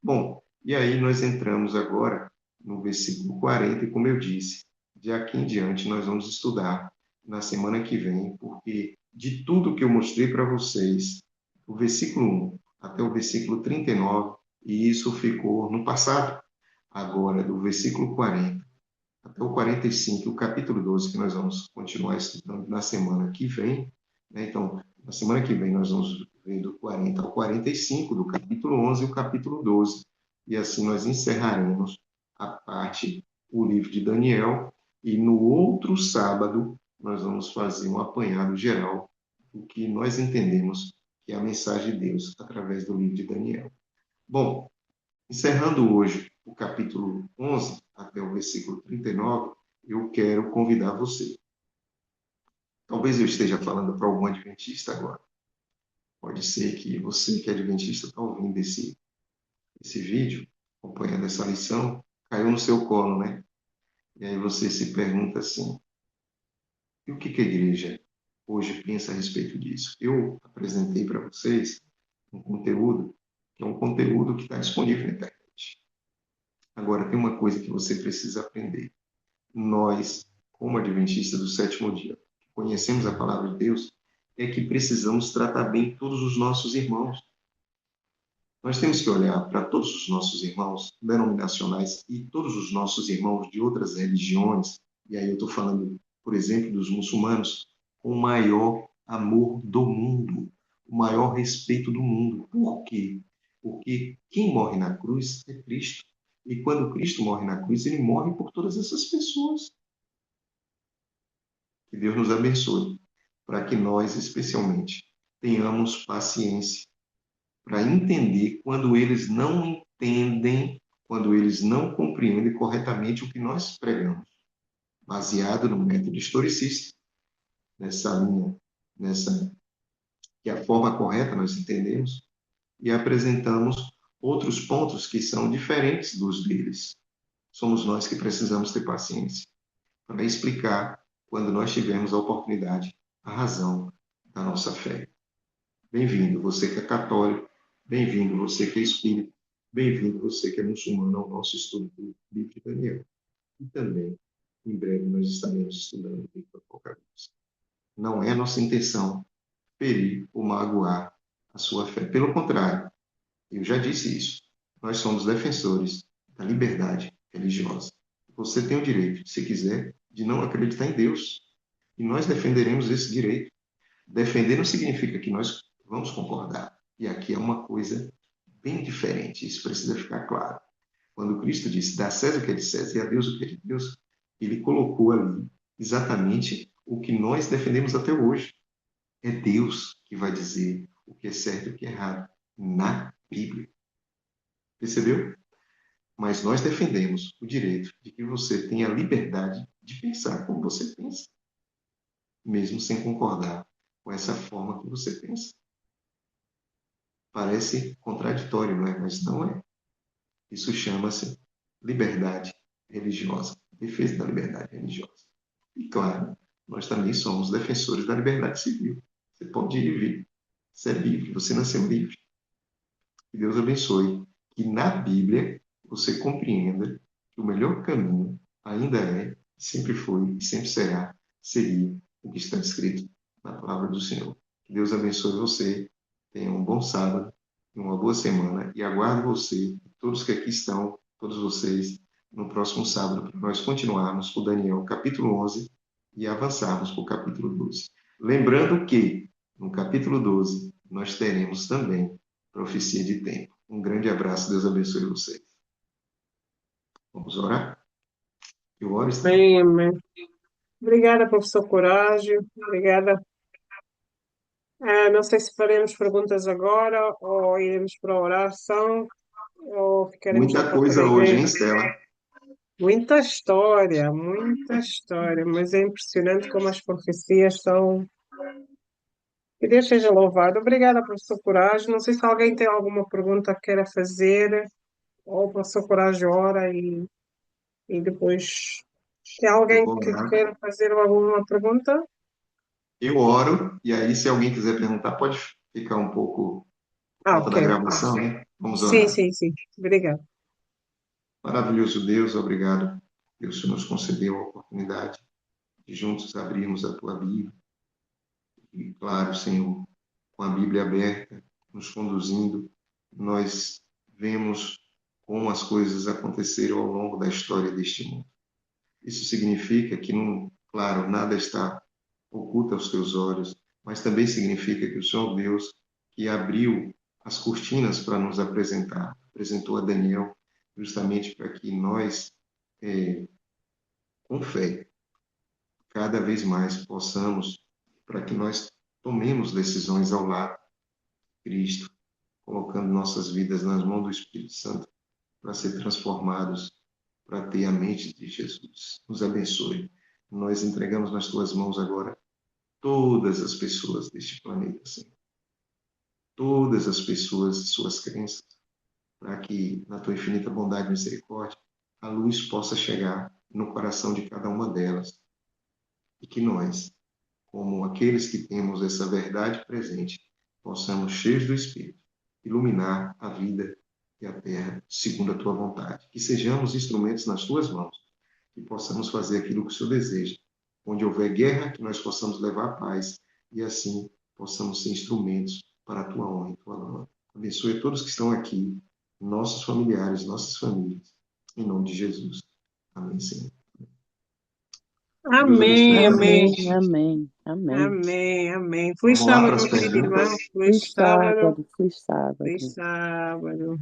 Bom, e aí nós entramos agora no versículo 40, e como eu disse, de aqui em diante nós vamos estudar na semana que vem, porque de tudo que eu mostrei para vocês, do versículo 1 até o versículo 39, e isso ficou no passado. Agora, do versículo 40 até o 45, o capítulo 12, que nós vamos continuar estudando na semana que vem, né? Então, na semana que vem nós vamos ver do 40 ao 45, do capítulo 11 e o capítulo 12. E assim nós encerraremos a parte, o livro de Daniel, e no outro sábado nós vamos fazer um apanhado geral do que nós entendemos que é a mensagem de Deus através do livro de Daniel. Bom, encerrando hoje o capítulo 11 até o versículo 39, eu quero convidar você. Talvez eu esteja falando para algum adventista agora. Pode ser que você que é adventista está ouvindo esse vídeo, acompanhando essa lição, caiu no seu colo, né? E aí você se pergunta assim, e o que a igreja hoje pensa a respeito disso? Eu apresentei para vocês um conteúdo que é um conteúdo que está disponível na internet. Agora, tem uma coisa que você precisa aprender. Nós, como adventistas do sétimo dia, que conhecemos a palavra de Deus, é que precisamos tratar bem todos os nossos irmãos. Nós temos que olhar para todos os nossos irmãos denominacionais e todos os nossos irmãos de outras religiões, e aí eu estou falando, por exemplo, dos muçulmanos, com o maior amor do mundo, o maior respeito do mundo. Por quê? Porque quem morre na cruz é Cristo. E quando Cristo morre na cruz, ele morre por todas essas pessoas. Que Deus nos abençoe, para que nós, especialmente, tenhamos paciência para entender quando eles não entendem, quando eles não compreendem corretamente o que nós pregamos, baseado no método historicista, nessa linha, nessa que é a forma correta nós entendemos, e apresentamos outros pontos que são diferentes dos deles. Somos nós que precisamos ter paciência para explicar, quando nós tivermos a oportunidade, a razão da nossa fé. Bem-vindo, você que é católico, bem-vindo, você que é espírita, bem-vindo, você que é muçulmano, ao nosso estudo do livro de Daniel. E também Em breve nós estaremos estudando o livro do Apocalipse. Não é nossa intenção ferir ou magoar a sua fé. Pelo contrário, eu já disse isso. Nós somos defensores da liberdade religiosa. Você tem o direito, se quiser, de não acreditar em Deus. E nós defenderemos esse direito. Defender não significa que nós vamos concordar. E aqui é uma coisa bem diferente. Isso precisa ficar claro. Quando Cristo disse, dá a César o que é de César e a Deus o que é de Deus, ele colocou ali exatamente o que nós defendemos até hoje. É Deus que vai dizer o que é certo e o que é errado na Bíblia. Percebeu? Mas nós defendemos o direito de que você tenha a liberdade de pensar como você pensa, mesmo sem concordar com essa forma que você pensa. Parece contraditório, não é? Mas não é. Isso chama-se liberdade religiosa, defesa da liberdade religiosa. E, claro, nós também somos defensores da liberdade civil. Você pode ir e vir. Você é livre, você nasceu livre. Que Deus abençoe. Que na Bíblia você compreenda que o melhor caminho ainda é, sempre foi e sempre será, seguir o que está escrito na palavra do Senhor. Que Deus abençoe você. Tenha um bom sábado e uma boa semana. E aguardo você, todos que aqui estão, todos vocês, no próximo sábado, para nós continuarmos com Daniel, capítulo 11, e avançarmos para o capítulo 12. Lembrando que, no capítulo 12, nós teremos também profecia de tempo. Um grande abraço, Deus abençoe vocês. Vamos orar? Eu oro, Esther. Amém, amém. Obrigada, professor Coragem. Obrigada. Não sei se faremos perguntas agora ou iremos para a oração ou ficaremos só Muita para coisa terem hoje, hein, Estela? muita história, mas é impressionante como as profecias são. Que Deus seja louvado. Obrigada, professor Coragem. Não sei se alguém tem alguma pergunta que queira fazer, ou o professor Coragem ora e depois. Tem Eu alguém vou que orar. queira fazer alguma pergunta? Eu oro, e aí, se alguém quiser perguntar, pode ficar um pouco por conta Ok. da gravação, né? Vamos Sim, orar. sim, sim. Obrigada. Maravilhoso Deus, obrigado. Deus que nos concedeu a oportunidade de juntos abrirmos a tua Bíblia. E, claro, Senhor, com a Bíblia aberta, nos conduzindo, nós vemos como as coisas aconteceram ao longo da história deste mundo. Isso significa que, não, claro, nada está oculto aos teus olhos, mas também significa que o Senhor Deus, que abriu as cortinas para nos apresentar, apresentou a Daniel justamente para que nós, com fé, cada vez mais possamos, para que nós tomemos decisões ao lado de Cristo, colocando nossas vidas nas mãos do Espírito Santo para ser transformados, para ter a mente de Jesus. Nos abençoe. Nós entregamos nas tuas mãos agora todas as pessoas deste planeta, Senhor. Todas as pessoas e suas crenças, para que, na tua infinita bondade e misericórdia, a luz possa chegar no coração de cada uma delas. E que nós, como aqueles que temos essa verdade presente, possamos, cheios do Espírito, iluminar a vida e a terra segundo a tua vontade. Que sejamos instrumentos nas tuas mãos, que possamos fazer aquilo que o Senhor deseja. Onde houver guerra, que nós possamos levar a paz e assim possamos ser instrumentos para a tua honra e tua glória. Abençoe a todos que estão aqui, nossos familiares, nossas famílias, em nome de Jesus. Amém, Senhor. Deus abençoe Amém, cada um. amém, Amém, amém, amém. amém, amém. Feliz Vamos lá sábado, para as meu querido irmão. perguntas. Feliz sábado. Feliz Feliz sábado. sábado.